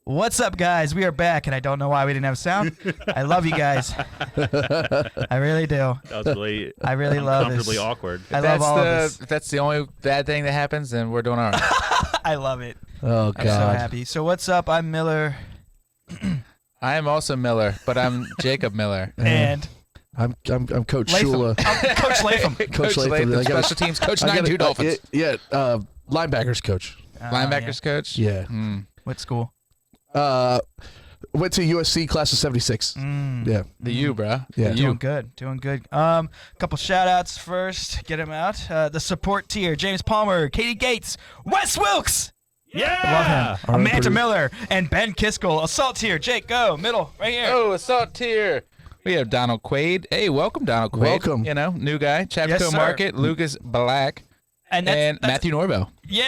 What's up, guys? We are back, and I don't know why we didn't have sound. I love you guys. I really do. That was really I really love uncomfortably this. awkward. I love all of this. If that's the only bad thing that happens, then we're doing all right. I love it. Oh, God. I'm so happy. So what's up? I'm Miller. I am also Miller, but I'm Jacob Miller. And I'm Coach Latham. Shula. I'm Coach Latham. Coach Latham. I gotta- Special teams coach, I gotta- 92 Dolphins. Linebackers coach. Linebackers coach. Yeah. What school? Went to USC class of 76. Yeah. The U, bro. Yeah. Doing good. Doing good. Couple shout-outs first. Get them out. The support tier. James Palmer, Katie Gates, Wes Wilkes. Yeah. Love him. All right, Amanda pretty- Miller and Ben Kiskell. Assault tier. Jake, go. Middle. Right here. Oh, assault tier. We have Donald Quaid. Hey, welcome, Donald Quaid. Welcome. You know, new guy. Chapco Yes, sir. Market, Lucas Black, And and Matthew Norvell. Yeah.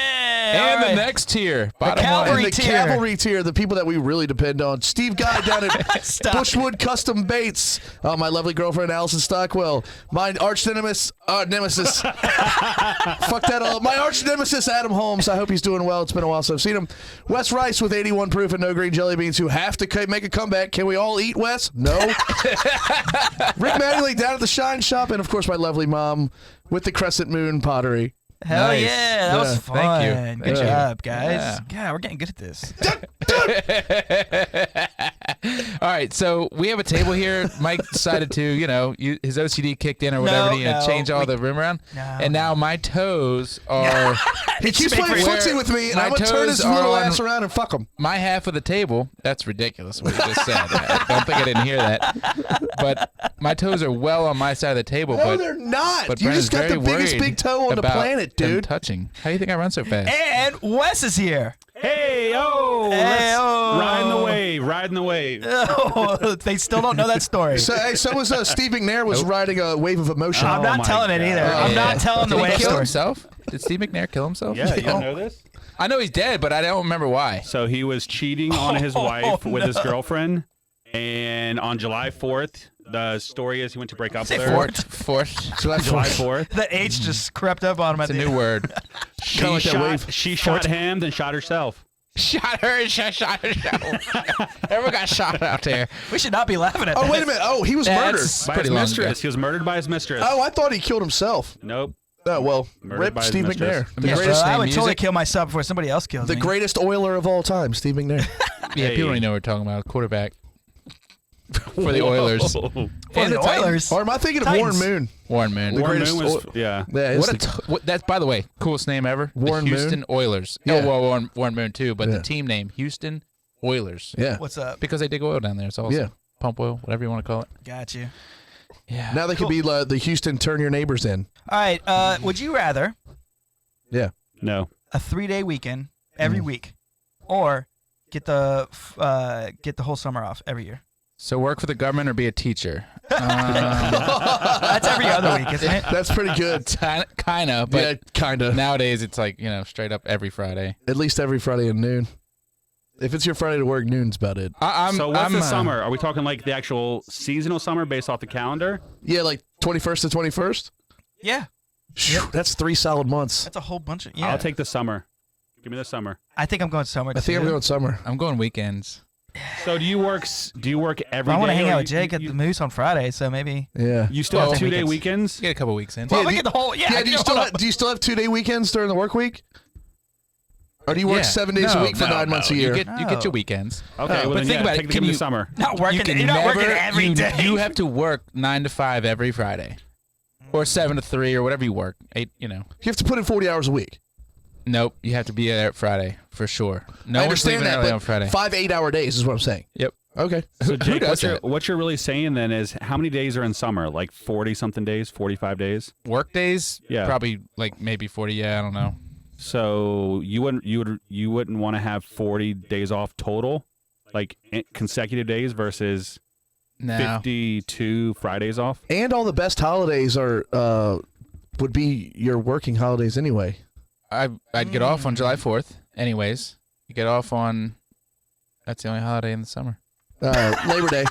And all right. the next tier, bottom cavalry one. And the tier. cavalry tier, the people that we really depend on. Steve Guy down at Stop. Bushwood Custom Baits. My lovely girlfriend, Allison Stockwell. My arch nemesis. Fuck that all. My arch nemesis, Adam Holmes. I hope he's doing well. It's been a while since I've seen him. Wes Rice with 81 proof and no green jelly beans who have to make a comeback. Can we all eat, Wes? No. Rick Mattingly down at the Shine Shop. And, of course, my lovely mom with the Crescent Moon Pottery. Hell Nice. yeah. That was Yeah, fun. thank you. Good Thank you. job, guys. Yeah. Yeah, we're getting good at this. All right, so we have a table here. Mike decided to, his OCD kicked in or whatever, No, change all the room around. No, and now my toes are He keeps Speak playing for- footsie with me, and My I'm going to turn toes his are little on- ass around and fuck him. my half of the table. That's ridiculous what you just said. I don't think I didn't hear that. But my toes are well on my side of the table. No, but they're not. But You Brennan's just got the very biggest worried big toe on the about planet, them dude. touching. How do you think I run so fast? And Wes is here. Hey, oh, Hey, oh. riding the wave, riding the wave. Oh, they still don't know that story. So was Steve McNair was riding a wave of emotion. I'm not my telling it either. God. I'm not telling the Did he wave kill story. himself? Did Steve McNair kill himself? Yeah, you don't know this? I know he's dead, but I don't remember why. So he was cheating on his wife with his no. girlfriend, and on July 4th, the story is he went to break up Say with her. Fourth. July July 4th. 4th. The H just crept up on him. It's a new word. She like that wave. shot him, then shot herself. Shot her, shot her. Everyone got shot out there. We should not be laughing at Oh, that. wait a minute. Oh, he was murdered. That's By pretty his long mistress. ago. He was murdered by his mistress. Oh, I thought he killed himself. Nope. Oh, well, Murdered rip by his Steve mistress. McNair. The Yeah, bro, greatest, I would music. totally kill myself before somebody else kills the me. greatest Oiler of all time, Steve McNair. Yeah, Hey. people don't even know what we're talking about. Quarterback for the Oilers. Whoa. For And the the Titans. Oilers. Or am I thinking of Titans. Warren Moon? Warren Moon. The Warren greatest Moon was, oil- yeah. Yeah, it's That's, by the way, coolest name ever. Warren the Moon? Houston Oilers. Yeah. Oh, well, Warren Moon too, but Yeah. the team name, Houston Oilers. yeah. What's up? Because they dig oil down there. It's awesome. Yeah. Pump oil, whatever you want to call it. Got you. Yeah. Now they could be the Houston Turn Your Neighbors In. All right. Would you rather Yeah. No. a 3-day weekend every week, or get the whole summer off every year? So work for the government or be a teacher? That's every other week, isn't it? That's pretty good. Kind of, Yeah, but kind of. nowadays it's like, straight up every Friday. At least every Friday at noon. If it's your Friday to work, noon's about it. So what's the summer? Are we talking like the actual seasonal summer based off the calendar? Yeah, like 21st to 21st. Yeah. Phew, that's 3 solid months. That's a whole bunch of. Yeah. I'll take the summer. Give me the summer. I think I'm going summer. I think I'm too. going summer. I'm going weekends. So do you work every I want to day, hang or out with Jake at you, the Moose on Friday, so maybe. Yeah. You still Well, have 2-day weekends. weekends? Get a couple weeks in. Well, do look you- at the whole. Yeah. Yeah, do you still have 2-day weekends during the work week? Or do you work Yeah. 7 days a week for 9 months a year? You get No. your weekends. Okay, well but then think yeah, about it. give Can me you- the summer. Not working. You can You're not never, working every you, day. you have to work 9 to 5 every Friday, or 7 to 3, or whatever you work. 8, You have to put in 40 hours a week. Nope, you have to be there Friday for sure. No I one's understand leaving that, early but on Friday. 5 8-hour days is what I'm saying. Yep. Okay. So Who Jake, does that? what you're really saying then is how many days are in summer? Like 40-something days, 45 days? Work days, Yeah. probably like maybe 40. Yeah, I don't know. So you wouldn't want to have 40 days off total, like consecutive days versus No. 52 Fridays off? And all the best holidays are would be your working holidays anyway. I'd get off on July 4th. Anyways, you get off on. That's the only holiday in the summer. Labor Day.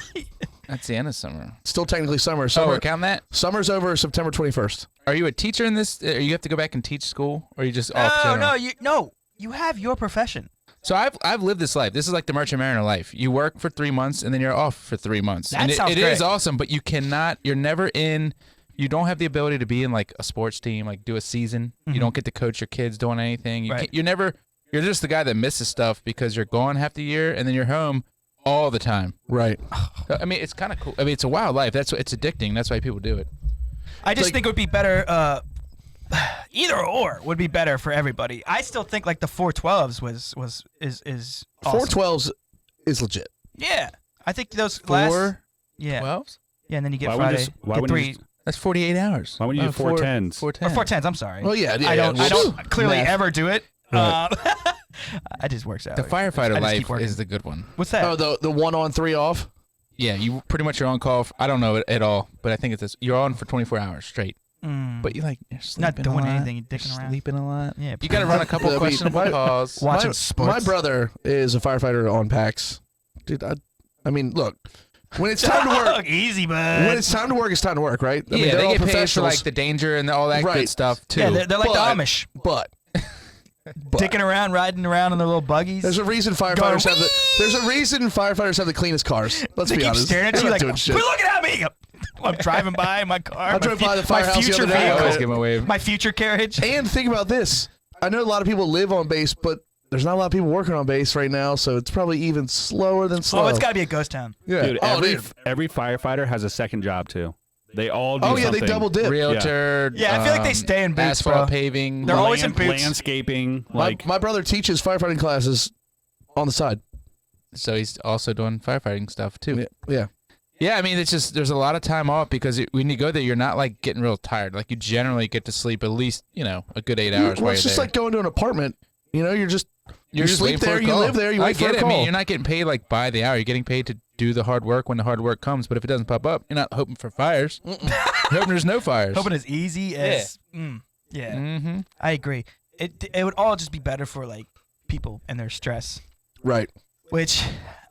That's the end of summer. Still technically summer. Oh, Summer we're counting that? Summer's over September 21st. Are you a teacher in this? Or you have to go back and teach school, or are you just off? Oh general? no, you have your profession. So I've lived this life. This is like the Merchant Mariner life. You work for 3 months and then you're off for 3 months. That and sounds it great. is awesome, but you're never in. You don't have the ability to be in like a sports team, like do a season. You don't get to coach your kids doing anything. You're just the guy that misses stuff because you're gone half the year and then you're home all the time. Right. I mean, it's kind of cool. I mean, it's a wild life. It's addicting. That's why people do it. I just think it would be better. Either or would be better for everybody. I still think like the 412s is awesome. 412s is legit. Yeah, I think those last. 12s? Yeah, and then you get Why Friday. wouldn't get you three. just- That's 48 hours. Why wouldn't you do 410s? 410. Or 410s. I'm sorry. Well, yeah. I don't Math. clearly ever do it. Right. It just works out. The firefighter I just life keep working. is the good one. What's that? Oh, the 1 on 3 off. Yeah, you pretty much are on call. I don't know it at all, but I think it's this. You're on for 24 hours straight. But you're sleeping Not doing a lot. anything, you're dicking around. Sleeping a lot. Yeah, You got to run a couple I mean, questionable my- calls. Watching my, sports. My brother is a firefighter on PAX. Dude, I mean, look, when it's time to work, Easy, man. when it's time to work, it's time to work, right? I mean, Yeah, they're they all get paid for professionals, like the danger and all that Right. good stuff too. Yeah, they're like the But- Amish, but dicking around, riding around in their little buggies. there's a reason firefighters have the cleanest cars. Let's They be keep honest. staring at They're you not like, doing quit shit. looking at me. I'm driving by in my car. I drove by the firehouse the future other day. I always vehicle, give 'em a wave. my future carriage. And think about this. I know a lot of people live on base, but there's not a lot of people working on base right now, so it's probably even slower than slow. Oh, it's got to be a ghost town. yeah. Dude, oh, every firefighter has a second job too. They all do Oh, yeah, something. they double dip. Realtor. Yeah, I feel like they stay in boots, asphalt bro. paving. They're always in boots. Landscaping, My, like my brother teaches firefighting classes on the side. So he's also doing firefighting stuff too. Yeah. Yeah, I mean, it's just there's a lot of time off because when you go there, you're not like getting real tired. Like you generally get to sleep at least a good 8 hours. Well, while it's you're just there. like going to an apartment. You know, you just sleep waiting for there, a you call. live there, you I wait for get a it. call. I mean, you're not getting paid like by the hour. You're getting paid to do the hard work when the hard work comes. But if it doesn't pop up, you're not hoping for fires. You're hoping there's no fires. Hoping as easy as. Yeah, Mm-hmm. I agree. It would all just be better for like people and their stress. Right. Which,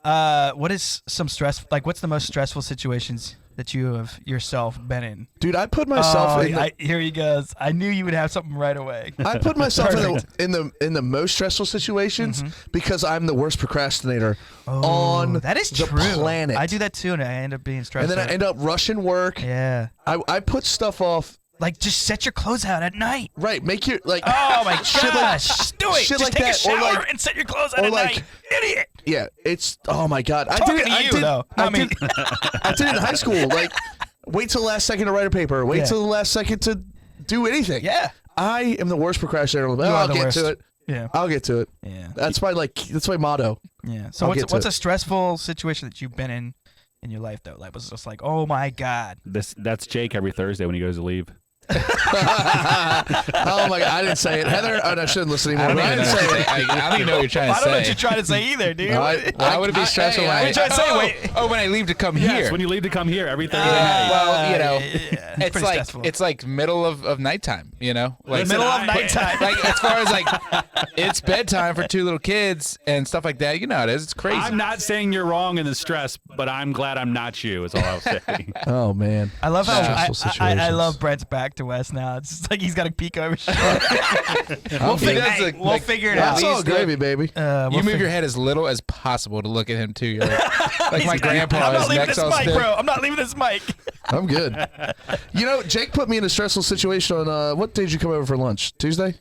what is some stress? Like, what's the most stressful situations that you have yourself been in? Dude, I put myself Here he goes. I knew you would have something right away. I put myself in the most stressful situations because I'm the worst procrastinator on that is the true. planet. I do that too, and I end up being stressed. And then I end up rushing work. Yeah. I put stuff off. Like, just set your clothes out at night. Right. Make your like. Oh my shit like- gosh! Just do it. shit Just like take that, a or shower like- and set your clothes out or at like- night. Idiot. Yeah. It's oh my god. I Talking did to it. you, though, I not me. did. I did it in high school. Like, wait till the last second to write a paper. Wait Yeah. till the last second to do anything. Yeah. I am the worst procrastinator. You I'll are the get worst. to it. Yeah. I'll get to it. Yeah. That's my motto. Yeah. So I'll get to what's it. a stressful situation that you've been in your life though? Like, was just like, oh my god. that's Jake every Thursday when he goes to leave. Oh my god! I didn't say it, Heather. Oh, no, I shouldn't listen I anymore. don't But I even didn't know. say it. I don't even know what you're trying to I don't know what say. you're trying to say either, dude. Why would it be stressful when what are you trying to say? Wait. when I leave to come Yes, here? when you leave to come here every Thursday Uh, night. Well, yeah, it's pretty like stressful. it's like middle of nighttime, like Listen, middle of I- nighttime. like as far as like it's bedtime for 2 little kids and stuff like that. You know how it is. It's crazy. I'm not saying you're wrong in the stress, but I'm glad I'm not you. Is all I'll say. Oh man! I love how Stressful I situations. love Brett's back to West now. It's just like he's got a peek over his shoulder. we'll He figure, does hey, look we'll like- figure it That's out. all least gravy, baby. you We'll move figure- your head as little as possible to look at him too. You're like my I'm grandpa. not His leaving neck's this all mic, stiff. bro. I'm not leaving this mic. I'm good. You know, Jake put me in a stressful situation on what day did you come over for lunch? Tuesday?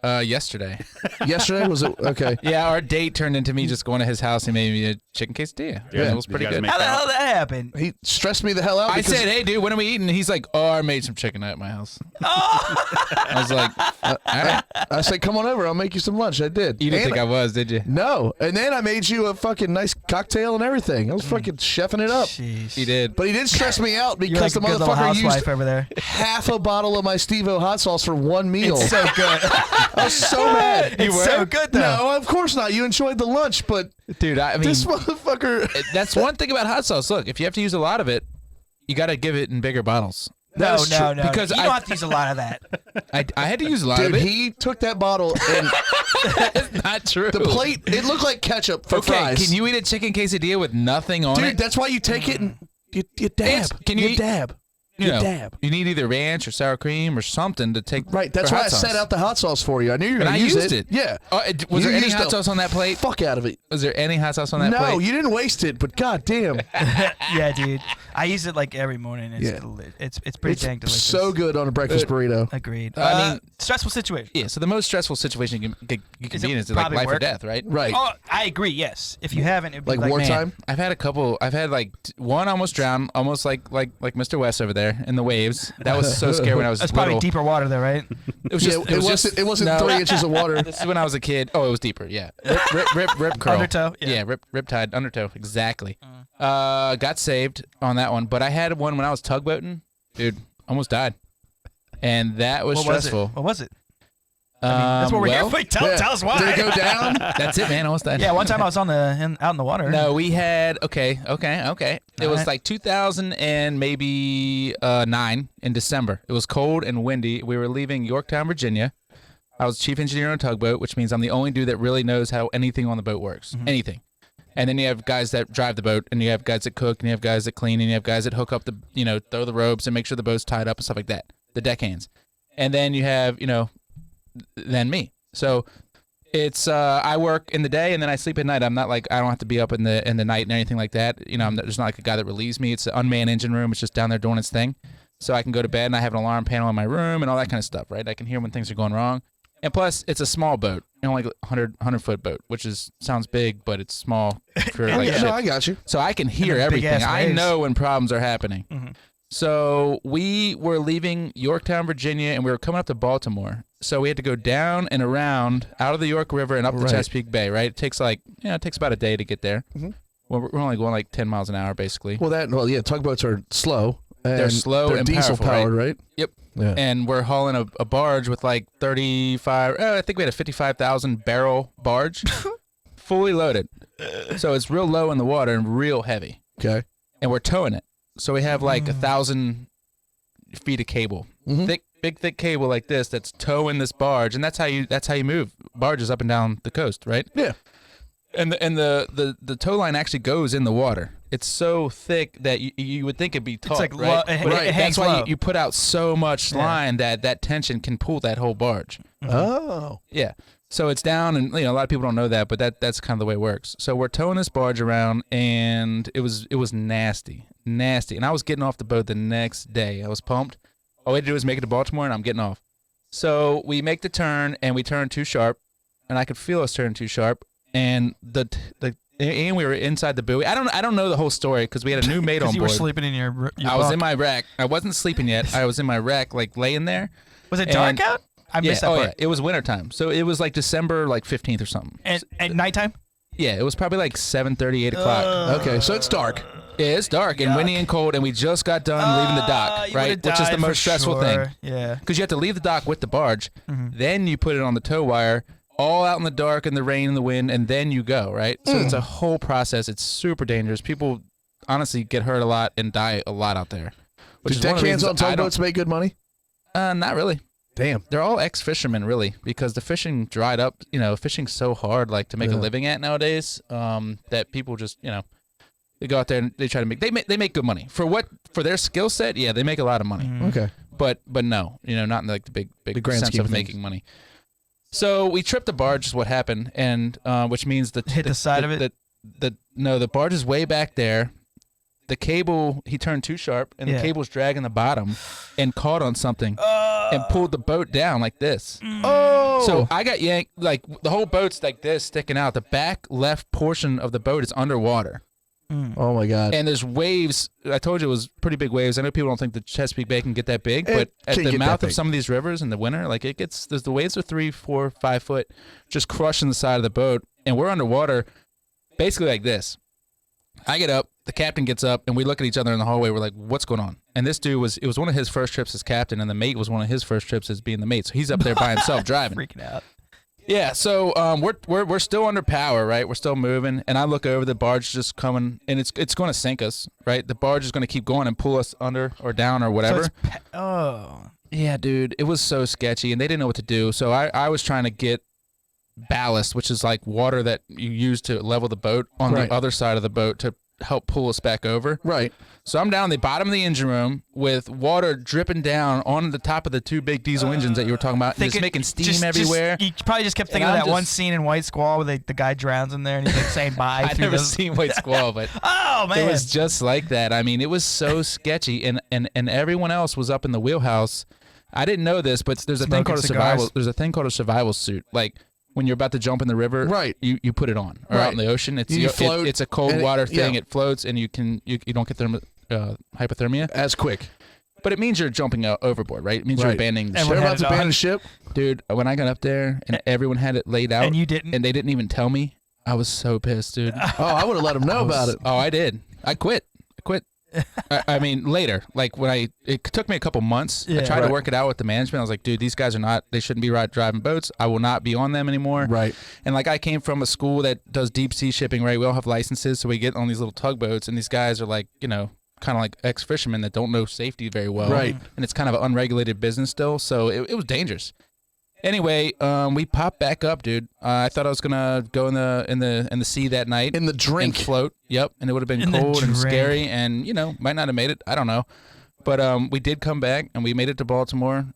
Yesterday. Yesterday? Was it okay? Yeah, our date turned into me just going to his house and made me a chicken quesadilla. Yeah, it was did pretty you guys good. make How the out? hell did that happen? He stressed me the hell out. I because said, "Hey, dude, when are we eating?" And he's like, "Oh, I made some chicken at my house." I was like, "All right." I said, "Come on over. I'll make you some lunch." I did. You didn't And think I was, did you? No. And then I made you a fucking nice cocktail and everything. I was fucking chefing it up. Jeez. He did. But he did stress me out You're because like the a good little motherfucker housewife used over there. half a bottle of my Steve-O hot sauce for one meal. It's so good. I was so mad. It's so good though. No, of course not. You enjoyed the lunch, but Dude, I mean, this motherfucker. that's one thing about hot sauce. Look, if you have to use a lot of it, you got to give it in bigger bottles. That is true. No. Because you I- don't have to use a lot of that. I had to use a lot Dude, of it. he took that bottle and Not true. the plate, it looked like ketchup for Okay, fries. can you eat a chicken quesadilla with nothing on Dude, it? that's why you take it and you dab. Can you eat- dab? you dab. You need either ranch or sour cream or something to take. Right. That's for why hot I sauce. set out the hot sauce for you. I knew you were And going I to use used it. Yeah. Was You there any used hot the sauce on that plate? Fuck out of it. Was there any hot sauce on that No, plate? you didn't waste it, but goddamn. Yeah, dude. I use it like every morning. It's it's pretty dang delicious. So good on a breakfast burrito. Agreed. I mean, stressful situation. Yeah. So the most stressful situation you can be in is like probably life or work? death, right? Right. Oh, I agree. Yes. If you haven't, it'd be Like like wartime? Man, I've had a couple. I've had like one almost drowned, almost like Mr. West over there in the waves. That was so scary when I was That's little. probably deeper water, though, right? It was just. it wasn't no. 3 inches of water. This is when I was a kid. Oh, it was deeper. Yeah. Rip curl. Undertow. Yeah. Rip tide, undertow. Exactly. Got saved on that one, but I had one when I was tugboating. Dude, almost died, and that was stressful. What was it? I mean, that's what we're here for. Tell us why. Did it go down? That's it, man. Almost died. Yeah, one time I was out in the water. No, we had okay. It was like 2000 and maybe 9 in December. It was cold and windy. We were leaving Yorktown, Virginia. I was chief engineer on a tugboat, which means I'm the only dude that really knows how anything on the boat works. Mm-hmm. Anything. And then you have guys that drive the boat, and you have guys that cook, and you have guys that clean, and you have guys that hook up the, throw the ropes and make sure the boat's tied up and stuff like that. The deckhands. And then you have, then me. So it's I work in the day and then I sleep at night. I'm not like I don't have to be up in the night and anything like that. There's not like a guy that relieves me. It's an unmanned engine room. It's just down there doing its thing. So I can go to bed and I have an alarm panel in my room and all that kind of stuff, right? I can hear when things are going wrong. And plus, it's a small boat, like 100-foot boat, which sounds big, but it's small for like Yeah, ship. no, I got you. So I can hear And the everything. big-ass I waves. know when problems are happening. Mm-hmm. So we were leaving Yorktown, Virginia, and we were coming up to Baltimore. So we had to go down and around, out of the York River and up the Chesapeake Bay, right? It takes it takes about a day to get there. Mm-hmm. Well, we're only going like 10 miles an hour, basically. Well, yeah, tugboats are slow. And They're slow they're and diesel powerful, powered, right? Yep. Yeah. And we're hauling a barge with like 35, I think we had a 55,000 barrel barge, fully loaded. So it's real low in the water and real heavy. Okay. And we're towing it. So we have like 1,000 feet of cable, thick cable like this that's towing this barge, and that's how you move barges up and down the coast, right? Yeah. And the tow line actually goes in the water. It's so thick that you would think it'd be taut, like right? it Right. hangs That's why low. you put out so much line that tension can pull that whole barge. Oh. Yeah. So it's down, and a lot of people don't know that, but that's kind of the way it works. So we're towing this barge around, and it was nasty. And I was getting off the boat the next day. I was pumped. All we had to do was make it to Baltimore, and I'm getting off. So we make the turn, and we turn too sharp, and I could feel us turning too sharp, and and we were inside the buoy. I don't know the whole story because we had a new mate on You board. were sleeping in your I was bunk. in my rack. I wasn't sleeping yet. I was in my rack, like laying there. Was it dark out? I missed that part. Yeah, it was wintertime. So it was like December 15th or something. And at nighttime? Yeah, it was probably like 7:30, 8 o'clock. Okay, so it's dark. Yeah, it's dark and windy and cold, and we just got done leaving the dock, you right? would've Which is the died for most stressful thing. sure. Yeah. Because you have to leave the dock with the barge, then you put it on the tow wire, all out in the dark and the rain and the wind, and then you go, right? So it's a whole process. It's super dangerous. People honestly get hurt a lot and die a lot out there. Do deckhands on tugboats make good money? Not really. Damn. They're all ex-fishermen, really, because the fishing dried up. Fishing's so hard, to make a living at nowadays, that people just, they go out there and they try to make. They make good money for their skill set. Yeah, they make a lot of money. Okay. But no, not in like the big grand sense scheme of of things. making money. So we tripped the barge, is what happened, and which means Hit the side of it? The barge is way back there. The cable, he turned too sharp, and the cable's dragging the bottom, and caught on something, and pulled the boat down like this. Oh. So I got yanked, like the whole boat's like this, sticking out. The back left portion of the boat is underwater. Oh my God. And there's waves. I told you it was pretty big waves. I know people don't think the Chesapeake Bay can get that big, but at can the get mouth that of big. some of these rivers in the winter, the waves are 3, 4, 5 foot, just crushing the side of the boat, and we're underwater, basically like this. I get up, the captain gets up, and we look at each other in the hallway. We're like, "What's going on?" And this dude it was one of his first trips as captain, and the mate was one of his first trips as being the mate. So he's up there by himself driving. Freaking out. Yeah, so we're still under power, right? We're still moving, and I look over, the barge just coming, and it's going to sink us, right? The barge is going to keep going and pull us under or down or whatever. Yeah, dude, it was so sketchy, and they didn't know what to do. So I was trying to get ballast, which is like water that you use to level the boat, on Right. the other side of the boat to help pull us back over. Right. So I'm down the bottom of the engine room with water dripping down on the top of the 2 big diesel engines that you were talking about, and just making steam everywhere. You probably just kept thinking of that one scene in White Squall where the guy drowns in there and he's like saying bye. I've never seen White Squall, but oh man, it was just like that. I mean, it was so sketchy, and everyone else was up in the wheelhouse. I didn't know this, but there's a thing called a survival. There's a thing called a survival suit. Like when you're about to jump in the river, right? You put it on, or out in the ocean. It's a cold water thing. It floats, and you don't get hypothermia as quick. But it means you're jumping out overboard, right? It means you're abandoning the ship. They're about to abandon the ship. Dude, when I got up there and everyone had it laid out, and you didn't, and they didn't even tell me, I was so pissed, dude. Oh, I would have let them know about it. Oh, I did. I quit. I mean, later, like it took me a couple months. I tried to work it out with the management. I was like, dude, these guys they shouldn't be driving boats. I will not be on them anymore. Right. And like, I came from a school that does deep sea shipping, right? We all have licenses, so we get on these little tugboats, and these guys are like, kind of like ex-fishermen that don't know safety very well. Right. And it's kind of an unregulated business still, so it was dangerous. Anyway, we popped back up, dude. I thought I was gonna go in the sea that night in the drink and float. Yep, and it would have been cold and scary, and might not have made it. I don't know, but we did come back and we made it to Baltimore.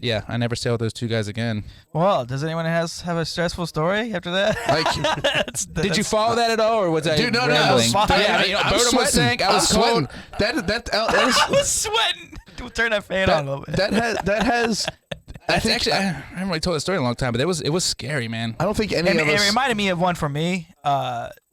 Yeah, I never sailed those 2 guys again. Well, does anyone have a stressful story after that? Did you follow that at all, or was I dude? No, rambling? No. A boat almost sank. I was cold. I was sweating. Turn that fan on a little bit. That has. I haven't really told the story in a long time, but it was scary, man. I don't think any of us. It reminded me of one for me,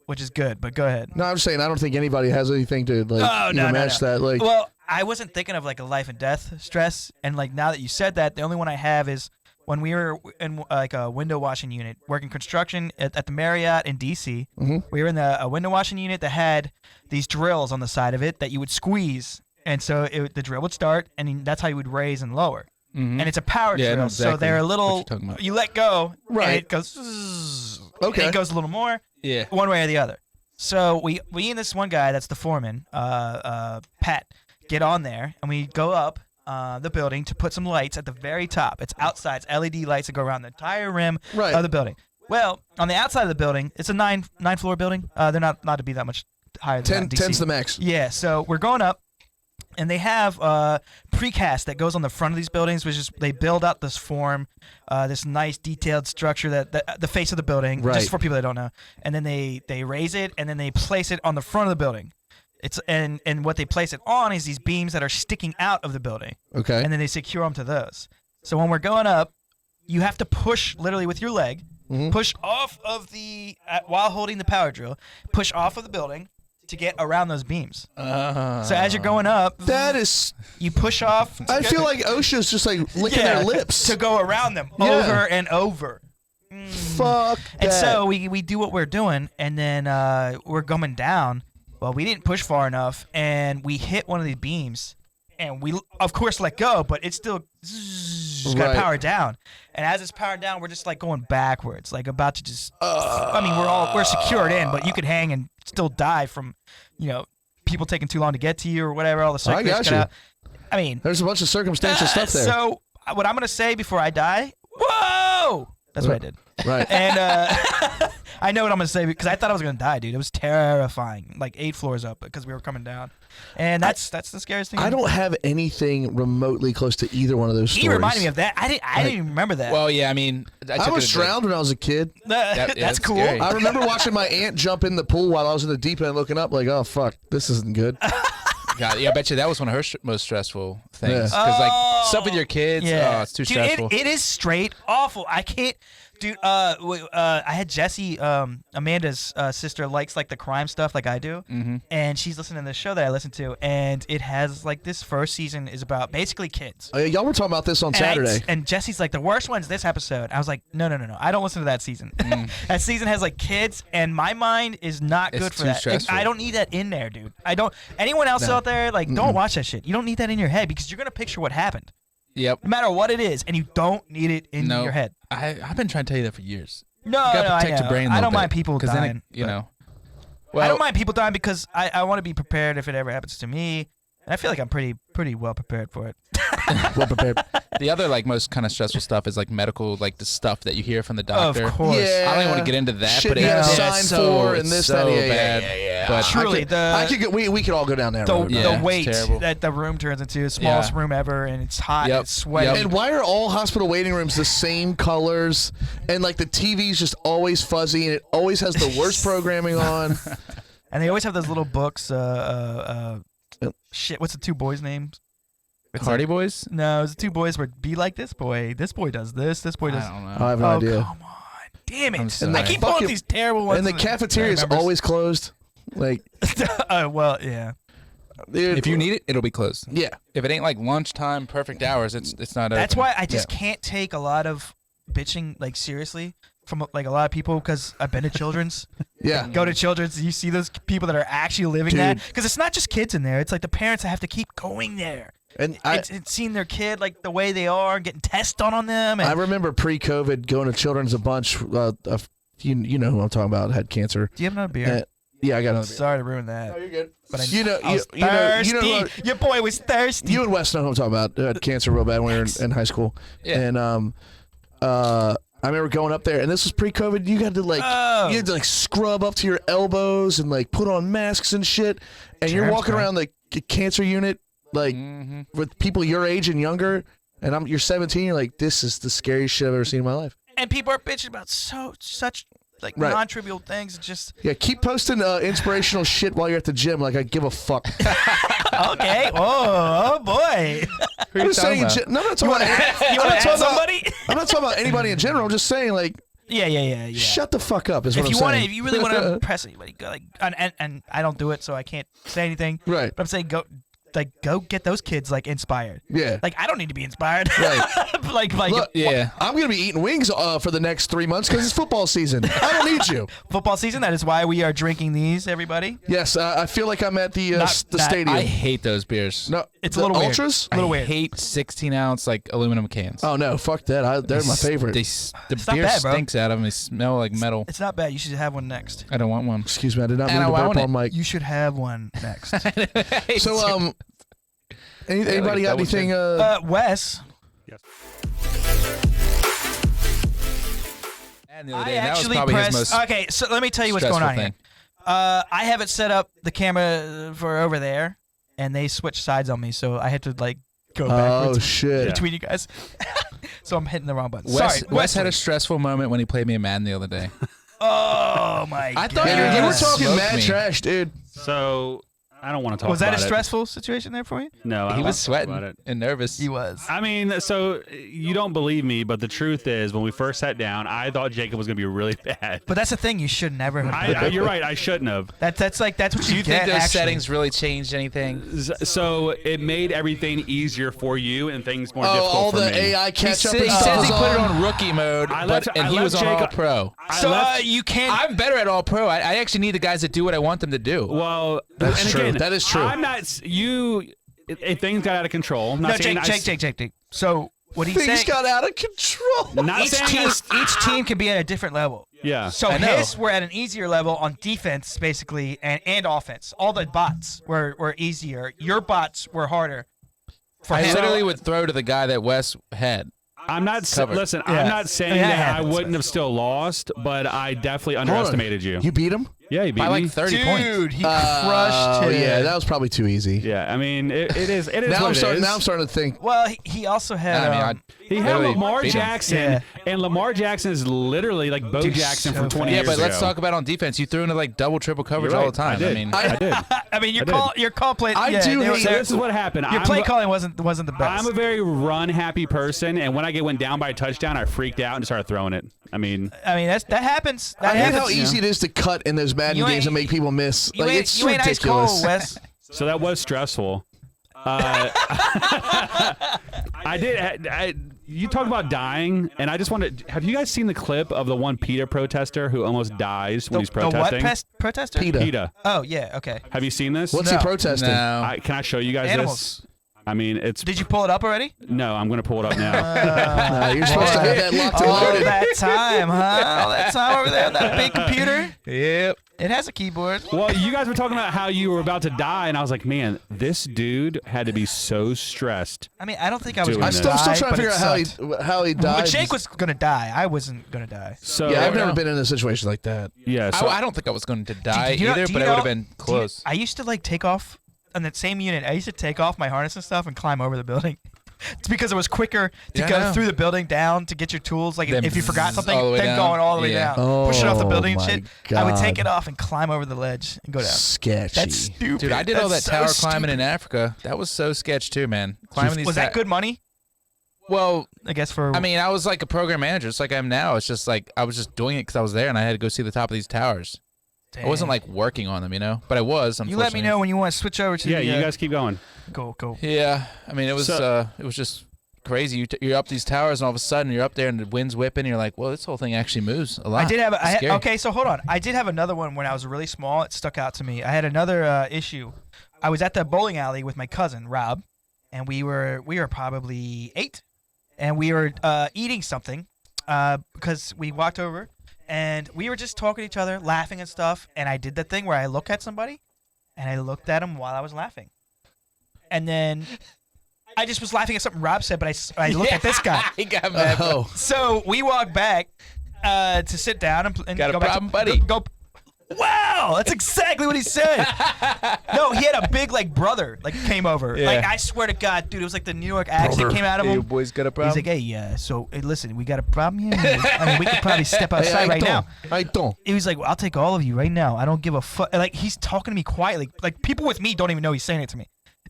which is good. But go ahead. No, I'm just saying I don't think anybody has anything to match that. Like, well, I wasn't thinking of like a life and death stress, and like now that you said that, the only one I have is when we were in like a window washing unit working construction at the Marriott in DC. Mm-hmm. We were in a window washing unit that had these drills on the side of it that you would squeeze, and so the drill would start, and that's how you would raise and lower. Mm-hmm. And it's a power drill, exactly so they're a little. You let go, right? And it goes. Okay. And it goes a little more. Yeah. One way or the other. So we and this one guy that's the foreman, Pat, get on there, and we go up the building to put some lights at the very top. It's outside, it's LED lights that go around the entire rim of the building. Well, on the outside of the building, it's a nine floor building. They're not to be that much higher than that in DC. 10's the max. Yeah. So we're going up. And they have precast that goes on the front of these buildings, which is they build out this form, this nice detailed structure that the face of the building, just for people that don't know. And then they raise it, and then they place it on the front of the building. And what they place it on is these beams that are sticking out of the building. Okay. And then they secure them to those. So when we're going up, you have to push literally with your leg, push off of while holding the power drill, push off of the building to get around those beams. So as you're going up, that is, you push off. I feel like OSHA's just like licking their lips to go around them over and over. Fuck that. And so we do what we're doing, and then we're coming down. Well, we didn't push far enough, and we hit one of these beams, and we of course let go, but it's still got to power down. And as it's powered down, we're just like going backwards, like about to just. I mean, we're secured in, but you could hang and still die from, people taking too long to get to you or whatever. All the circulation got out. I mean, there's a bunch of circumstantial stuff there. So what I'm gonna say before I die? Whoa! That's what I did. Right. And I know what I'm going to say because I thought I was going to die, dude. It was terrifying. Like 8 floors up because we were coming down. And that's the scariest thing. I don't have anything remotely close to either one of those stories. He reminded me of that. I didn't even remember that. Well, yeah, I mean. I was drowned when I was a kid. That's cool. Scary. I remember watching my aunt jump in the pool while I was in the deep end looking up like, oh, fuck, this isn't good. God, yeah, I bet you that was one of her most stressful things. Because, like, stuff with your kids, it's too stressful. It is straight awful. I can't. Dude, I had Jessie, Amanda's sister, likes like the crime stuff like I do, and she's listening to this show that I listen to, and it has like this first season is about basically kids. Y'all were talking about this on Saturday, and Jessie's like, the worst one's this episode. I was like, no, I don't listen to that season. That season has like kids, and my mind is not good for that. Stressful. I don't need that in there, dude. I don't. Anyone else out there, like, don't watch that shit. You don't need that in your head because you're gonna picture what happened. Yep. No matter what it is, and you don't need it in your head. I've been trying to tell you that for years. No, you gotta protect I know. your brain a I little don't bit, mind people dying. Then I don't mind people dying because I want to be prepared if it ever happens to me, and I feel like I'm pretty well prepared for it. well prepared. The other like most kind of stressful stuff is like medical, like the stuff that you hear from the doctor. Of course. Yeah. I don't even want to get into that, Shit but you gotta it's sign so, for and it's this, so that, bad. yeah. But Truly, we could all go down that the, road. Yeah, the it's weight terrible. that the room turns into, the smallest room ever, and it's hot, Yep. it's sweaty. Yep. And why are all hospital waiting rooms the same colors? And like the TV's just always fuzzy, and it always has the worst programming on. And they always have those little books. Shit, what's the two boys' names? It's Hardy Boys? No, it's the two boys where be like this boy. This boy does this. This boy does. I don't know. I have no Oh, idea. come on. Damn I'm it. sorry. I keep pulling these terrible ones. And the cafeteria is always closed. Like, well, yeah. dude, If you need it, it'll be closed. yeah. If it ain't like lunchtime, perfect hours, it's not. That's open. why I just can't take a lot of bitching like seriously from like a lot of people because I've been to children's. Yeah. Go to children's, you see those people that are actually living that because it's not just kids in there. It's like the parents that have to keep going there. And It's seeing their kid like the way they are, getting tests on them. And I remember pre-COVID going to children's a bunch. You know who I'm talking about, had cancer. do you have another beer? Yeah, I got another beer. Sorry to ruin that. You're good. But I You know, was you know, thirsty. Your boy was thirsty. you and Wes know who I'm talking about. Who had cancer real bad when we were in high school. Yeah. And I remember going up there, and this was pre-COVID. You had to you had to like scrub up to your elbows and like put on masks and shit. And you're Germs, walking bro. around the cancer unit like with people your age and younger. And you're 17. You're like, this is the scariest shit I've ever seen in my life. And people are bitching about such like Right. non-trivial things. Just Yeah, keep posting inspirational shit while you're at the gym. Like I give a fuck. okay. Oh boy. Who I'm are you just talking saying. about? No, I'm not talking about. You want to add somebody? I'm not talking about anybody in general. I'm just saying, like, Yeah. shut the fuck up. Is what If I'm you want to, saying. if you really want to impress anybody, go like, and I don't do it, so I can't say anything. Right. But I'm saying go get those kids like inspired. Yeah. Like I don't need to be inspired. Right. like Look, Yeah. I'm gonna be eating wings for the next 3 months because it's football season. I don't need you. football season. That is why we are drinking these. Everybody. Yes, I feel like I'm at the Not- stadium. I hate those beers. No, It's the a little weird. ultras. A little I weird. hate 16-ounce like aluminum cans. Oh no, fuck that. They're my favorite. The not beer bad, bro. stinks out of them. They smell like metal. It's not bad. You should have one next. I don't want one. Excuse me, I did not And mean I to burp want on it. mic. You should have one next. So anybody got double anything? Wes. And the other I day, and that was actually probably his pressed. most Okay, so let me tell you what's going on stressful here. thing. I have it set up the camera for over there, and they switched sides on me, so I had to like go Oh backwards shit. between you guys. So I'm hitting the wrong button. Wes, Sorry, Wes had a stressful moment when he played me a Madden the other day. Oh my I god! thought Yeah, you were talking Smoked mad me. trash, dude. So I don't want to talk Was about that a it. stressful situation there for you? No, I He don't was wanna talk about sweating it. and nervous. He was. I mean, so you don't believe me, but the truth is, when we first sat down, I thought Jacob was going to be really bad. But that's the thing. You should never have. You're right. I shouldn't have. That's what Do you you think get. those actually. settings really changed anything? So it made everything easier for you and things more Oh, difficult all for the me. AI He catch up said, and he stuff. says was he put it on. on rookie mode, I but, left- and I he left was on Jacob- all pro. I So left- you can't. I'm better at all pro. I actually need the guys that do what I want them to do. well, That's and true. Again, That is true. I'm not. If things got out of control. I'm not No, saying Jake. So what he's Things saying? got out of control. Not Each saying team, it's- each team can be at a different level. Yeah. So I know. his were at an easier level on defense, basically, and offense. All the bots were easier. Your bots were harder. For I him. literally would throw to the guy that Wes had. I'm not. Covered. Listen, Yeah. I'm not saying Yeah, it that I happens. wouldn't have still lost, but I definitely Hold on. underestimated you. You beat him? Yeah, you beat By me. like 30 Dude, points. he crushed Oh him. yeah, that was probably too easy. Yeah, I mean, it is. It is Now what I'm it starting. is. Now I'm starting to think. Well, he also had. I mean, He had Literally Lamar beat him. Jackson, Yeah. and Lamar Jackson is literally like Bo Dude, Jackson so from 20 yeah, years but ago. let's talk about on defense. You threw into like double, triple coverage You're all right. the time. I did. mean, I did. I mean, your I call play. I yeah, do they were- hate- So they- this is what happened. Your play calling wasn't the best. I'm a very run happy person, and when I went down by a touchdown, I freaked out and started throwing it. I mean, that happens. That I hate happens. how easy it is to cut in those Madden You games ain't- and make people miss. You Like ain't, it's you ain't ice ridiculous. cold, Wes. so that was stressful. I did. You talked about dying, and I just wanted. Have you guys seen the clip of the one PETA protester who almost dies when he's The what protesting? protester? PETA. PETA. Oh yeah, okay. Have you seen this? What's No. he protesting? no. Can I show you guys Animals. this? I mean, it's. Did you pull it up already? No, I'm gonna pull it up now. You're supposed to have that locked and All loaded. that time, huh? All that time over there on that big computer. Yep. It has a keyboard. Well, you guys were talking about how you were about to die, and I was like, man, this dude had to be so stressed. I mean, I don't think I was Doing going this. to die. I'm still trying to but figure it out sucked. how he died. But Jake was going to die. I wasn't going to die. So Yeah, I've never been in a situation like that. Yeah, so I don't think I was going to die Do you know- either, do but you I would know- have been close. I used to like take off on that same unit. I used to take off my harness and stuff and climb over the building. It's because it was quicker to Yeah, I go know. through the building down to get your tools. Like Then if you forgot bzzz, something, all the way then down. going all the way Yeah. down, pushing off the building and Oh, shit. my I would take God. it off and climb over the ledge and go down. Sketchy. That's stupid. Dude, I did all that That's so tower climbing stupid. in Africa. That was so sketch too, man. Climbing these Was that good money? Well, I guess for. I mean, I was like a program manager, just like I am now. It's just like I was just doing it because I was there and I had to go see the top of these towers. I wasn't like working on them, but I was. You let me know when you want to switch over to. yeah, the, you guys keep going. Go. Yeah, I mean, it was So- just crazy. You're up these towers and all of a sudden you're up there and the wind's whipping. And you're like, well, this whole thing actually moves a lot. I did have. It's scary. Okay, so hold on. I did have another one when I was really small. It stuck out to me. I had another issue. I was at the bowling alley with my cousin Rob, and we were probably 8, and we were eating something because we walked over, and we were just talking to each other, laughing and stuff. And I did that thing where I look at somebody, and I looked at him while I was laughing, and then I just was laughing at something Rob said, but I looked at this guy. He got mad. Oh. So we walked back to sit down and Got a go back problem, to, buddy? Go, wow, that's exactly what he said. No, he had a big brother came over. Yeah. Like I swear to God, dude, it was like the New York accent came out of Hey, him. boys got a He's problem. like, hey, hey, listen, we got a problem here. I mean, we could probably step outside right now. I don't. He was like, well, I'll take all of you right now. I don't give a fuck. Like he's talking to me quietly. Like people with me don't even know he's saying it to me.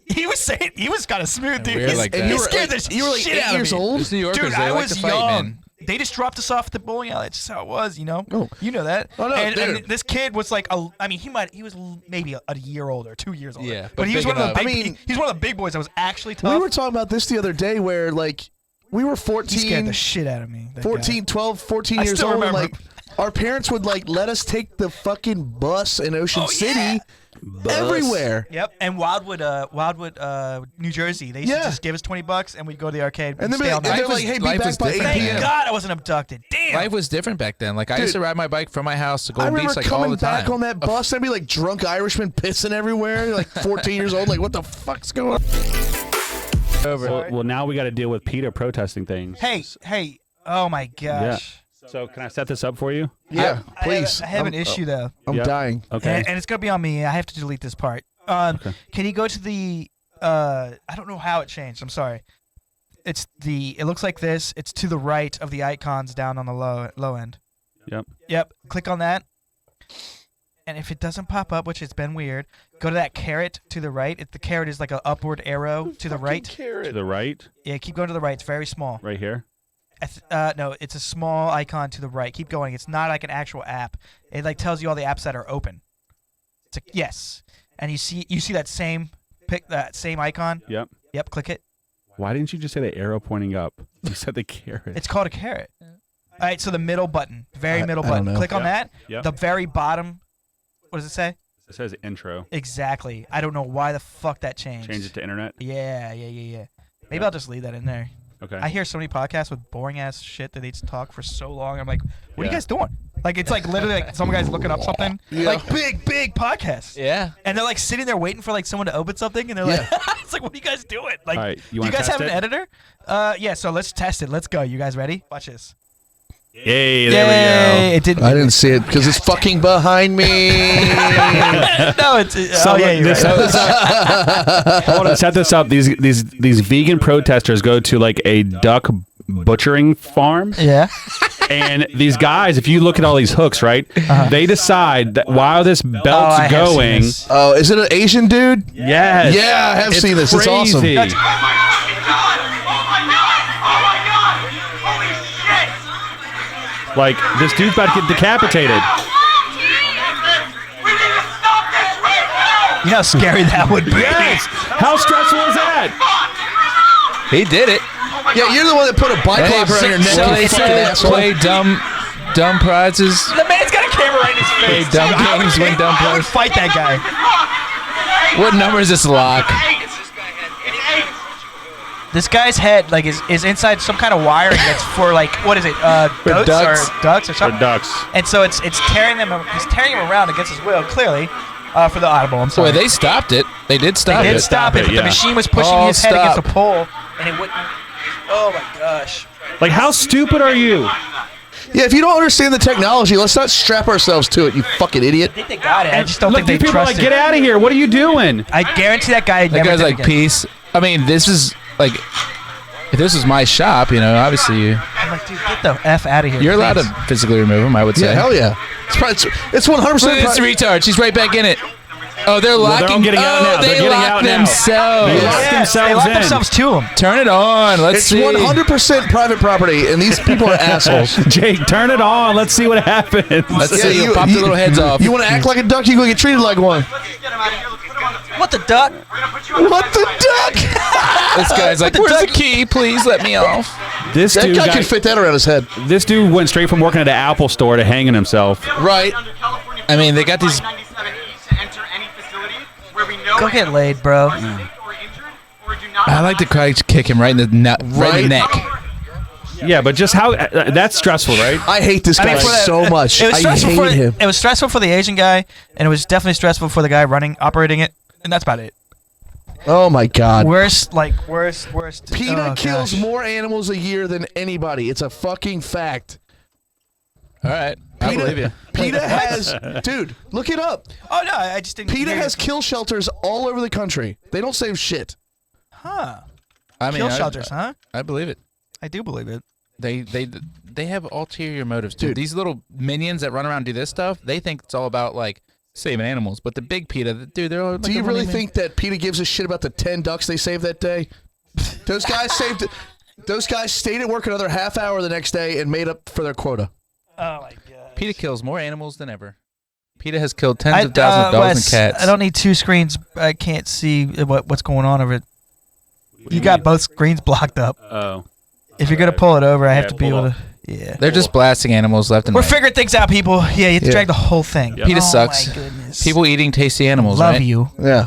He was kind of smooth, dude. weird like that. He You were scared the You were like shit 8 out of years me. old? Those New Yorkers, Dude, they I like was to fight, young. man. They just dropped us off at the bowling alley. That's just how it was, Oh. You know that. Oh, no, and dude. this kid was like, he was maybe a year older, 2 years older. Yeah, but but he was big one of the enough. big. I mean- he's one of the big boys that was actually tough. We were talking about this the other day where, we were he scared 14, the shit out of me. that 14, 12, 14 I years still old. remember And, our parents would, let us take the fucking bus in Ocean City everywhere. guy. Yep. And Wildwood, New Jersey. They used to just give us $20 and we'd go to the arcade. And stay all they're night. like, hey, be life back was by 8 different. Thank p.m. Yeah. God I wasn't abducted. Damn. Life was different back then. Like I used to ride my bike from my house to I Golden remember Beach all coming the time. back on that bus and be like drunk Irishmen pissing everywhere. You're like 14 years old. Like, what the fuck's going on? Well, now we got to deal with PETA protesting things. Hey. Oh my gosh. So can I set this up for you? Yeah, please. I have an issue though. I'm Yep. dying. Okay. And it's gonna be on me. I have to delete this part. Can you go to the? I don't know how it changed. I'm sorry. It looks like this. It's to the right of the icons down on the low end. Yep. Click on that. And if it doesn't pop up, which has been weird, go to that caret to the right. The caret is like an upward arrow to the right. To the right, Yeah, keep going to the right. It's very small. right here. No, it's a small icon to the right. Keep going. It's not like an actual app. It tells you all the apps that are open. It's a, yes, and you see that same icon. Yep. Yep. Click it. Why didn't you just say the arrow pointing up? You said the carrot. It's called a caret. All right. So the middle button, middle I don't button. know. Click on that. Yep. The very bottom. What does it say? It says intro. Exactly. I don't know why the fuck that changed. Change it to internet. Yeah. Maybe I'll just leave that in there. Okay. I hear so many podcasts with boring ass shit that they just talk for so long. I'm like, what are you Yeah. guys doing? Like it's like literally like some guy's looking up something. Yeah. Like big podcasts. Yeah. And they're like sitting there waiting for someone to open something and they're like it's like, what are you guys doing? Like All right, you do you wanna guys test have an it? editor? Yeah, so let's test it. Let's go. You guys ready? Watch this. Yay! There we go. It didn't I didn't see it because it's fucking behind me. No, it's oh yeah, you're right. Hold on, set this up. These vegan protesters go to a duck butchering farm, Yeah. and these guys, if you look at all these hooks, right, they decide that while this belt's I have seen going, this. Oh, is it an Asian dude? yes, Yeah, I have it's seen this. It's awesome. crazy. Like this dude's about to get decapitated. You know how scary that would be. Yes. How stressful is that? He did it. Yeah, you're the one that put a bike locker on your neck. So you they fucking said asshole. play dumb prizes. The man's got a camera right in his face. Hey, dumb dude. I would games win kick- dumb I would players. fight that guy. What number is this lock? This guy's head like is inside some kind of wiring that's for like what is it? Goats ducks. or ducks or For something. ducks. And so it's tearing them. He's tearing him around against his will, clearly, for the audible. I'm sorry. Boy, they stopped it. They did stop They it. did stop it, but yeah. the machine was pushing All his head against a stop. pole, and it wouldn't. Oh my gosh. Like, how stupid are you? Yeah, if you don't understand the technology, let's not strap ourselves to it, you fucking idiot. I think they got it. I just don't Look, think they these people are trust like, get it. out of here. What are you doing? I guarantee that guy That never guy's did like, again. peace. I mean, this is like, if this was my shop, obviously I'm like, dude, get the F out of here. you're allowed to please. physically remove him. I would say. Yeah, hell yeah. It's 100%. Look at this retard. She's right back in it. Oh, they're locking. they're all getting out now. They They're getting locked out now. themselves. They locked Yes, themselves they locked in. themselves to him. Turn it on. Let's It's see. 100% private property, and these people are assholes. Jake, turn it on. Let's see what happens. Let's Yeah, see. Pop their little heads off. You want to act like a duck, you go get treated like one. What the duck? What the duck? This guy's like, the where's the duck- key? Please let me off. This That dude guy got- can fit that around his head. This dude went straight from working at an Apple store to hanging himself. Right. I mean, they got these. Go get laid, bro. I like to crotch kick him right in the right in Right. the neck. Yeah, but just how that's stressful, right? I hate this guy for the- so much. It was I stressful hate him. It was stressful for the Asian guy, and it was definitely stressful for the guy operating it, and that's about it. Oh, my God. Worst. PETA oh, kills gosh. more animals a year than anybody. It's a fucking fact. All right, I believe you. PETA has... Dude, look it up. Oh no, I just didn't. PETA hear has kill shelters all over the country. They don't save shit. Huh? I mean, Kill shelters, huh? I believe it. I do believe it. They have ulterior motives, dude. Dude. These little minions that run around and do this stuff, they think it's all about like saving animals. But the big PETA, dude, they're all like Do you a really running think that PETA gives a shit about the 10 ducks they saved that day? Those guys saved... Those guys stayed at work another half hour the next day and made up for their quota. Oh my god. PETA kills more animals than ever. PETA has killed tens of thousands of dogs Wes, and cats. I don't need two screens. I can't see what's going on over it. You got both screens blocked up. Oh. If you're gonna pull it over, I have Yeah, to be pull able up. to. Yeah. They're just blasting animals left and We're right. figuring things out, people. Yeah, you have to Yeah. drag the whole thing. Yep. PETA Oh sucks. my goodness. People eating tasty animals, love right? you. Yeah.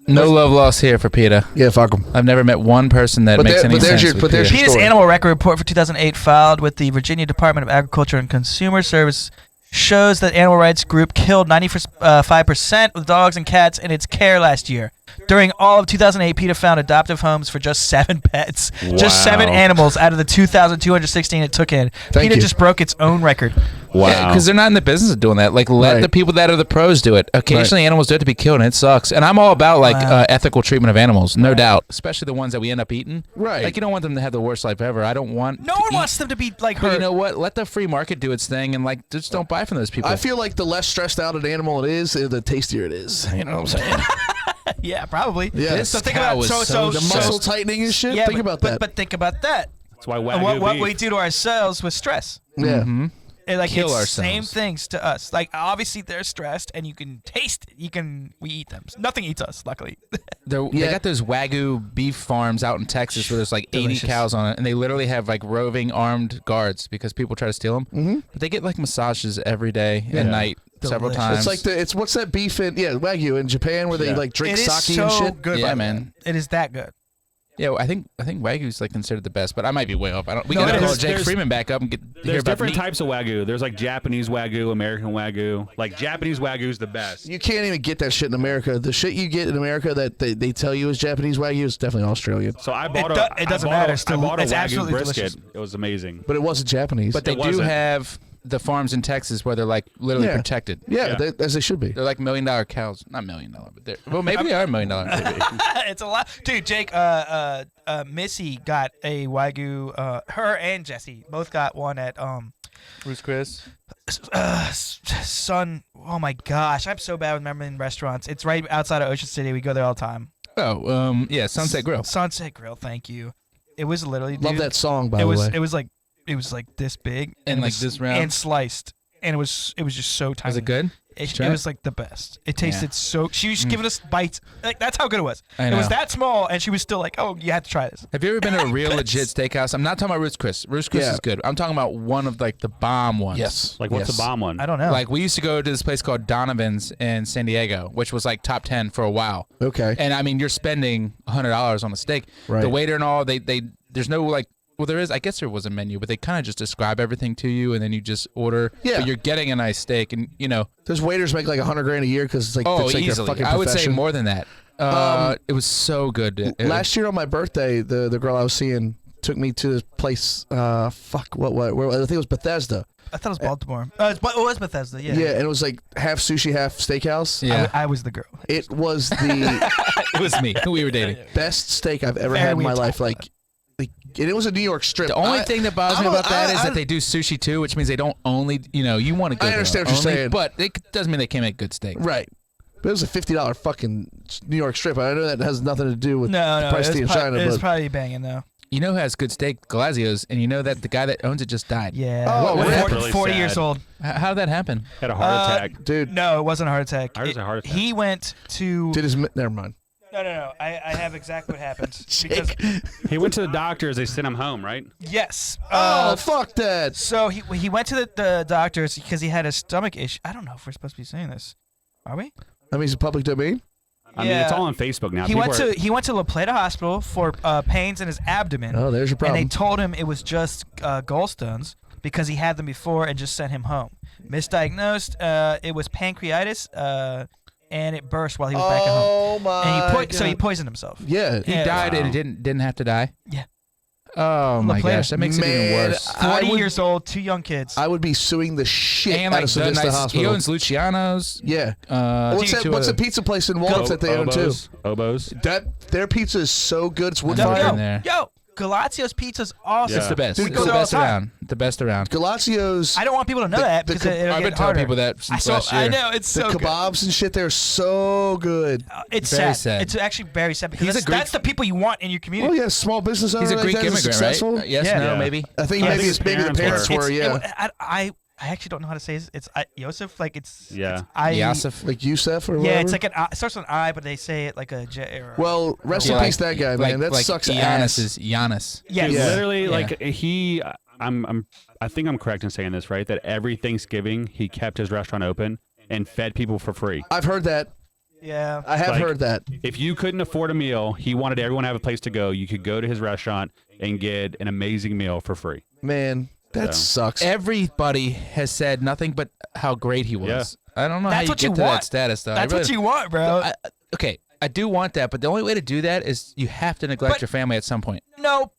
No love lost here for PETA. Yeah, fuck them. I've never met one person that But makes there- any but there's sense. your- with but there's PETA. your- PETA's story. animal record report for 2008 filed with the Virginia Department of Agriculture and Consumer Service shows that animal rights group killed 95% of dogs and cats in its care last year. During all of 2008, PETA found adoptive homes for just 7 pets. Just 7 Wow. animals out of the 2,216 it took in. Thank PETA you. just broke its own record. Wow. Because they're not in the business of doing that. Like, let Right. the people that are the pros do it. Occasionally, animals do have to be killed, and it sucks. And I'm all about like Wow. ethical treatment of animals, no doubt. Especially the ones that we end up eating. Right. Like, you don't want them to have the worst life ever. I don't want. No to one eat. wants them to be like But her. you know what? Let the free market do its thing, and like, just don't buy from those people. I feel like the less stressed out an animal it is, the tastier it is. You know what I'm saying? Yeah, probably. Yeah. So think cow about was so so The stressed. muscle tightening and shit. Yeah, Think but, about but, that. But think about that. That's why And Wagyu what beef. we do to ourselves with stress. yeah. Mm-hmm. It, like Kill it's ourselves. same things to us. Like obviously they're stressed, and you can taste it. We eat them. Nothing eats us, luckily. They Yeah. got those Wagyu beef farms out in Texas where there's like 80 Delicious. cows on it, and they literally have like roving armed guards because people try to steal them. Mm-hmm. But they get like massages every day Yeah. and night several Delicious. times. It's like it's what's that beef in Wagyu in Japan where they Yeah. like drink It is sake so and shit. good. Yeah, by the way. man. It is that good. Yeah, I think Wagyu's like considered the best, but I might be way off. We No, gotta it call is. Jake There's- Freeman back up and hear There's about different meat. types of Wagyu. There's like Japanese Wagyu, American Wagyu. Like Japanese Wagyu is the best. You can't even get that shit in America. The shit you get in America that they tell you is Japanese Wagyu is definitely Australian. So I It bought do- it doesn't matter. I Still, bought a it's Wagyu absolutely brisket. delicious. It was amazing. But it wasn't Japanese. But they It do wasn't. have the farms in Texas where they're like literally Yeah. protected. yeah, Yeah. as they should be. They're like $1 million cows. Not $1 million, but they're well, maybe they are $1 million. It's a lot, dude. Jake, Missy got a Wagyu. Her and Jesse both got one at Who's Chris? Sun. Oh my gosh, I'm so bad with remembering restaurants. It's right outside of Ocean City. We go there all the time. Oh, yeah, Sunset Grill. Sunset Grill. Thank you. It was literally. Love dude, that song by it the was. way. It was like this big And it like was- this round? and sliced. and it was just so tiny. Was it good? It Try it? was like the best. It tasted so. She was giving us bites. Like that's how good it was. I It was know. that small, and she was still like, "Oh, you have to try this." Have you ever been to a real legit steakhouse? I'm not talking about Ruth's Chris. Ruth's Chris Yeah. is good. I'm talking about one of like the bomb ones. Yes. Like, what's Yes. the bomb one? I don't know. Like we used to go to this place called Donovan's in San Diego, which was like top 10 for a while. Okay. And I mean, you're spending $100 on a steak. Right. The waiter and all, they there's no like. Well, there is. I guess there was a menu, but they kind of just describe everything to you, and then you just order. Yeah. But you're getting a nice steak, and you know. Those waiters make like $100,000 a year because it's like Oh, it's like easily. a fucking I would say profession. more than that. It was so good. Last year on my birthday, the girl I was seeing took me to this place. What? Where, I think it was Bethesda. I thought it was Baltimore. It was Bethesda. Yeah. Yeah, and it was like half sushi, half steakhouse. Yeah, I was the girl. It was the it was me. We were dating. best steak I've ever Very had in my weird. life. Like, and it was a New York strip. The only thing that bothers me about that is I- that they do sushi too, which means they don't only, you want to go I there understand what you're only, saying. but it doesn't mean they can't make good steak. Right. But it was a $50 fucking New York strip. I know that has nothing to do with No, the no. price It tea in was, China, it was but probably banging though. You know who has good steak? Glazio's, and you know that the guy that owns it just died. Yeah. Oh, what happened? 40 Really years sad. old. How did that happen? Had a heart attack. dude, No, it wasn't a heart attack. Ours is a heart attack. He went to. did his never mind. No. I have exactly what happened. Because He went to the doctors. They sent him home, right? yes. Oh, fuck that. So he went to the doctors because he had a stomach issue. I don't know if we're supposed to be saying this. Are we? I mean, it's a public domain. I mean, it's all on Facebook now. He People went to La Plata Hospital for pains in his abdomen. Oh, there's your problem. And they told him it was just gallstones because he had them before and just sent him home. Misdiagnosed. It was pancreatitis, and it burst while he was back at home. Oh my! And so he poisoned himself. Yeah. He Yeah. died and Wow. he didn't have to die. Yeah. Oh my Plata. gosh, that makes it even Man, worse. 40 would- years old, 2 young kids. I would be suing the shit And out like of the Savista nice, he Hospital. owns Luciano's. Yeah. What's What's the pizza place in Walnuts that they own too? Oboes. Their pizza is so good. It's wood I've never fire. been there. Yo, Galazio's pizza's awesome. It's the best. Dude, It's go the there best all the time. around. The best around. Galazio's. I don't want people to know The- that the because keb- it'll I've get been telling harder. people that since last year. I know it's the so good. kebabs and shit. They're so good. It's Very sad. sad. It's actually very sad because He's a that's, Greek- that's the people you want in your community. Oh yeah, small business owner. He's a like Greek that is immigrant, successful. right? Yes, Yeah. no, Yeah. maybe. I think I maybe think it's maybe the his parents parents were. Yeah, I actually don't know how to say this. It's Yosef, like it's Yeah. It's I. Yasif. like Yusef or Yeah, whatever. it's like an I, it starts with an I, but they say it like a J. Or, Well, rest in Yeah, peace, that guy, man. Like, That like sucks Giannis ass. is Giannis. yes. Dude, Yeah. literally, Yeah. like I think I'm correct in saying this, right? That every Thanksgiving he kept his restaurant open and fed people for free. I've heard that. Yeah. I have Like- heard that. If you couldn't afford a meal, he wanted everyone to have a place to go. You could go to his restaurant and get an amazing meal for free. Man, that So. sucks. Everybody has said nothing but how great he was. I don't know That's how you what get you to want. that status, though. That's what you want, bro. Okay, I do want that, but the only way to do that is you have to neglect But- your family at some point. no.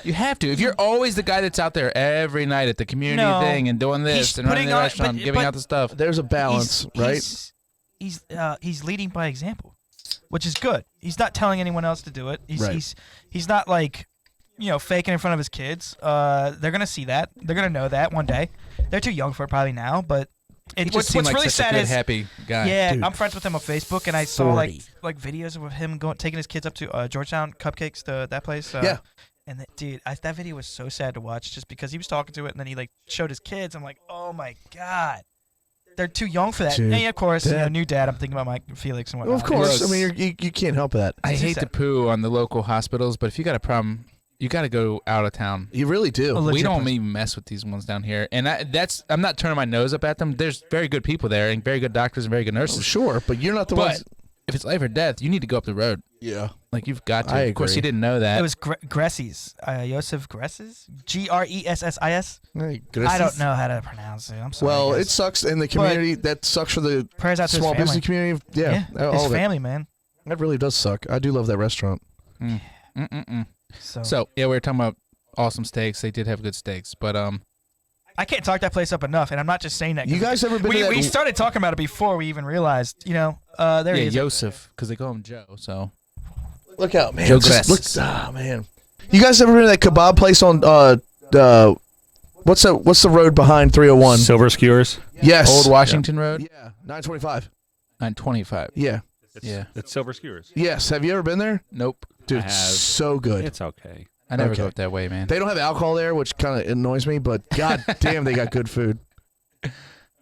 You have to. If you're always the guy that's out there every night at the community No. thing and doing this He's and running putting the on- restaurant, but- giving but- out the stuff. There's a balance, right? He's leading by example, which is good. He's not telling anyone else to do it. Right. He's not like, faking in front of his kids. They're gonna see that. They're gonna know that one day. They're too young for it probably now, but He just what's seemed like really such sad a good, is happy guy. yeah, Dude. I'm friends with him on Facebook, and I saw 40. like videos of him taking his kids up to Georgetown Cupcakes, that place. Yeah. And that video was so sad to watch, just because he was talking to it, and then he like showed his kids. I'm like, oh my god, they're too young for that. Dude, And of course, that- new dad. I'm thinking about Mike Felix and Well, whatnot. of course. Gross. I mean, you can't help that. I It's hate just to poo on the local hospitals, but if you got a problem, you got to go out of town. You really do. Well, We legit don't place. even mess with these ones down here, and I'm not turning my nose up at them. There's very good people there, and very good doctors and very good nurses. Sure, but you're not the But ones. if it's life or death, you need to go up the road. Yeah. Like you've got to. I Of course, agree. you didn't know that. It was Gressis, Yosef Gressis, Gressis. Hey, I don't know how to pronounce it. I'm sorry. Well, guys. it sucks in the community. That sucks for the prayers out to small his family. business community. Yeah, all his of it. family, man. That really does suck. I do love that restaurant. So yeah, we were talking about awesome steaks. They did have good steaks, but I can't talk that place up enough, and I'm not just saying that. 'cause You guys ever been to that? we started talking about it before we even realized. There yeah, he is. Yosef, because they call him Joe. So Look out, man. Joe Just Gress. man. You guys ever been to that kebab place on what's the road behind 301? Silver Skewers. Yes. Old Washington Road, Yeah, 925. 925. Yeah. Yeah. It's Silver Skewers. Yes. Have you ever been there? Nope. Dude, I have. so good. It's okay. I never Okay. go up that way, man. They don't have alcohol there, which kind of annoys me, but god damn, they got good food.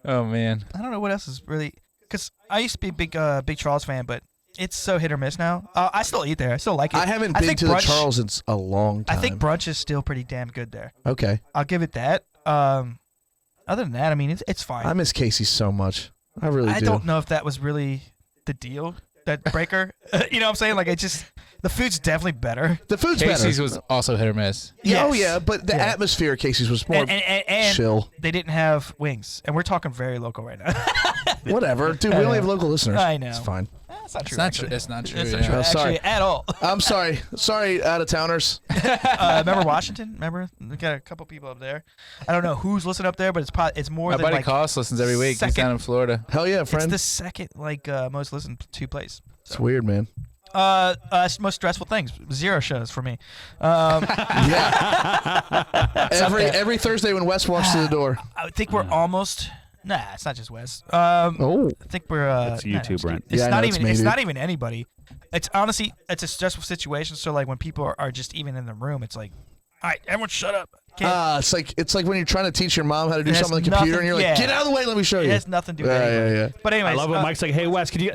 Oh man. I don't know what else is really, because I used to be a big Charles fan, but it's so hit or miss now. I still eat there. I still like it. I haven't been think to brunch, the Charles in a long time. I think brunch is still pretty damn good there. Okay. I'll give it that. Other than that, I mean, it's fine. I miss Casey's so much. I really do. I don't know if that was really the deal, that breaker. You know what I'm saying? Like, the food's definitely better. The food's Casey's better. was also hit or miss. Yeah, oh Yes. yeah, but the Yeah. atmosphere at Casey's was more And chill. they didn't have wings, and we're talking very local right now. Whatever, dude. We I only know. have local listeners. I know. It's fine. That's not true. It's not actually. true. It's not true. It's yeah. not true Oh, sorry. actually at all. I'm sorry. Sorry, out of towners. Remember Washington? Remember we got a couple people up there. I don't know who's listening up there, but it's more My than buddy like Koss listens every week. He's second- down in Florida. Hell yeah, it's friend. the second most listened to place. It's weird, man. Most stressful things. 0 shows for me. Yeah. every Thursday when Wes walks through the door. I think we're almost. Nah, it's not just Wes. Oh. I think we're. It's you too, Brent. It's Yeah, I not know, it's even. me, It's dude. not even anybody. It's honestly, it's a stressful situation. So like when people are just even in the room, it's like, all right, everyone, shut up. Can't- It's like when you're trying to teach your mom how to do It has something on the computer, nothing- and you're like, yeah. "Get out of the way, let me show it you." has nothing to do with Yeah, anybody. yeah, yeah. But anyways, I love when Mike's like, "Hey, Wes, could you?"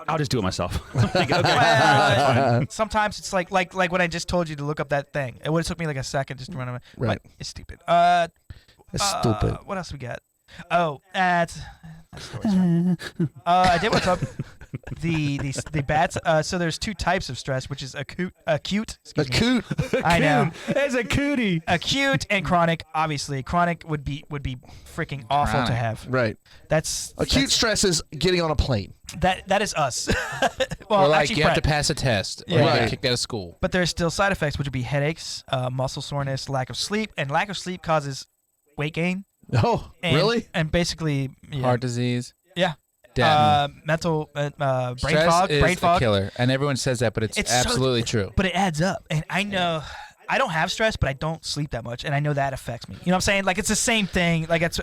I'll just do it myself. Like, okay. well, sometimes it's like when I just told you to look up that thing. It would have took me like a second just to run away. Right. But it's stupid. It's stupid. What else we got? Oh, that's I did want to talk the bats. So there's 2 types of stress, which is acute. Excuse me. Acute. I know. It's a cootie. Acute and chronic. Obviously, chronic would be freaking awful to Chronic. have. Right. That's Acute stress is getting on a plane. That is us. Well, Or like actually, you have to Brett. pass a test. Or Yeah. you Right. get kicked out of school. But there's still side effects, which would be headaches, muscle soreness, lack of sleep, and lack of sleep causes weight gain. Oh, And, really? And basically, yeah, Heart disease. Yeah. Death. Mental brain Stress fog, is brain a fog. killer, and everyone says that, but it's It's so- absolutely true. But it adds up, and I know I don't have stress, but I don't sleep that much, and I know that affects me. You know what I'm saying? Like it's the same thing. Like it's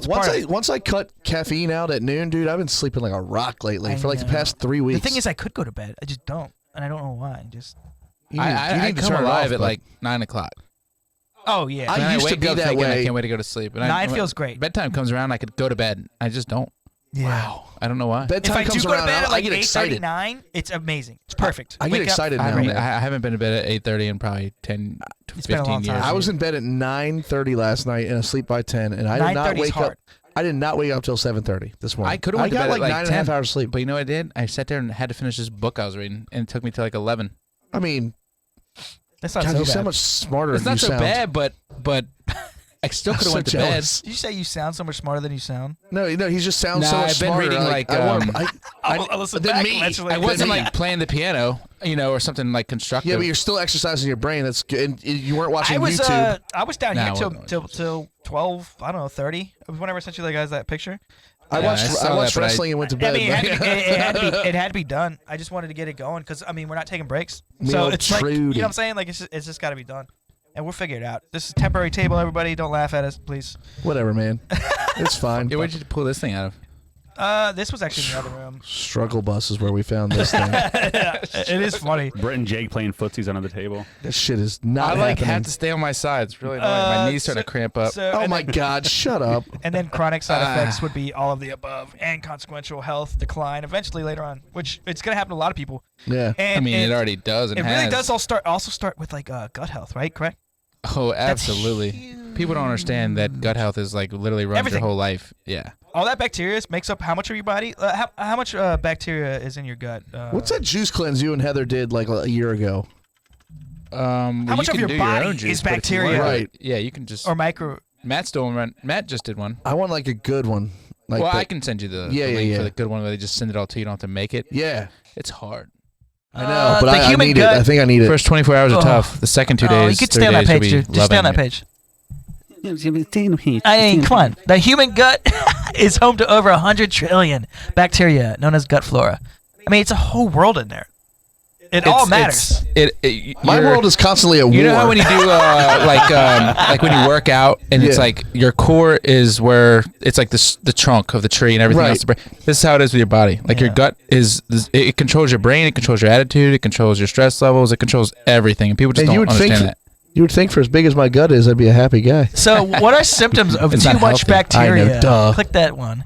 Once I cut caffeine out at noon, dude, I've been sleeping like a rock lately I for like the know. past 3 weeks. The thing is, I could go to bed, I just don't, and I don't know why. Just you I need to come turn it alive off, at bud. like 9 o'clock. oh yeah, I And used to wake be up that thinking, way. I can't wait to go to sleep. And 9 feels great. Bedtime comes around, I could go to bed. I just don't. yeah. I don't know why. If Bedtime I do comes go to around, bed at I like get 8:30, excited. 9, it's amazing. It's perfect. I get Wake up, excited I now. haven't, man. I haven't been to bed at 8:30 in probably 10 to It's been a 15 long time. years. I was in bed at 9:30 last night and asleep by 10, and I did not 9:30 is wake hard. up. I did not wake up till 7:30 this morning. I could have went to got bed like at 9 and a half 10, hours sleep. But you know what I did? I sat there and had to finish this book I was reading, and it took me to like 11. I mean, That's not God, so you bad. sound much smarter It's than not you so sound. bad, but I still could have so went to jealous. Did you say you sound so much smarter than you sound? No, he just sounds so Nah, much I've been smarter. reading, like, I want I'll listen than back me. eventually. bed. I wasn't me. like playing the piano, or something like constructive. Yeah, but you're still exercising your brain. That's good. And you weren't watching I was YouTube. I was down Nah, here I wasn't till 12. I don't know 30. It was whenever I sent you guys that picture. I Yeah, watched I saw watched that, but wrestling and went to I bed. mean, it had to be done. I just wanted to get it going because I mean we're not taking breaks, Me so old it's like you know Trudy. what I'm saying. Like it's just got to be done, and we'll figure it out. This is a temporary table, everybody. Don't laugh at us, please. Whatever, man. It's fine. Yeah, where'd you pull this thing out of? This was actually in the other room. Struggle bus is where we found this thing. It is funny. Brett and Jake playing footsies under the table. This shit is not I like happening. have to stay on my side. It's really annoying. My knees starting to cramp up. So, Oh and my then- God! Shut up. And then chronic side effects would be all of the above and consequential health decline eventually later on, which it's going to happen to a lot of people. Yeah. And I mean, it already does. And it really has. does also start with like gut health, right? Correct? Oh, absolutely. People don't understand that gut health is like literally runs Everything. your whole life. Yeah. All that bacteria makes up how much of your body? How much bacteria is in your gut? What's that juice cleanse you and Heather did like a year ago? How much of your body is bacteria? Right. Yeah, you can just. Or micro? Matt's doing one. Matt just did one. I want like a good one. Like Well, the- I can send you the Yeah, link yeah, for yeah. the good one where they just send it all to you. You don't have to make it. Yeah. It's hard. I know, but the I human need gut. it. I think I need it. First 24 hours are Oh. tough. The second 2 Oh, days, you could 3 stay on that days, you'll page, be dude. Just stay on that loving it. page. Come on. The human gut is home to over 100 trillion bacteria, known as gut flora. I mean, it's a whole world in there. It all matters. My you're- world is constantly at war. You know how when you do like when you work out and it's Yeah. like your core is where it's like the trunk of the tree and everything Right. else. This is how it is with your body. Like your Yeah. gut it controls your brain, it controls your attitude, it controls your stress levels, it controls everything. And people just And you don't would think understand that. You would think for as big as my gut is, I'd be a happy guy. So, what are symptoms of It's too not much healthy. bacteria? I know, duh. Click that one.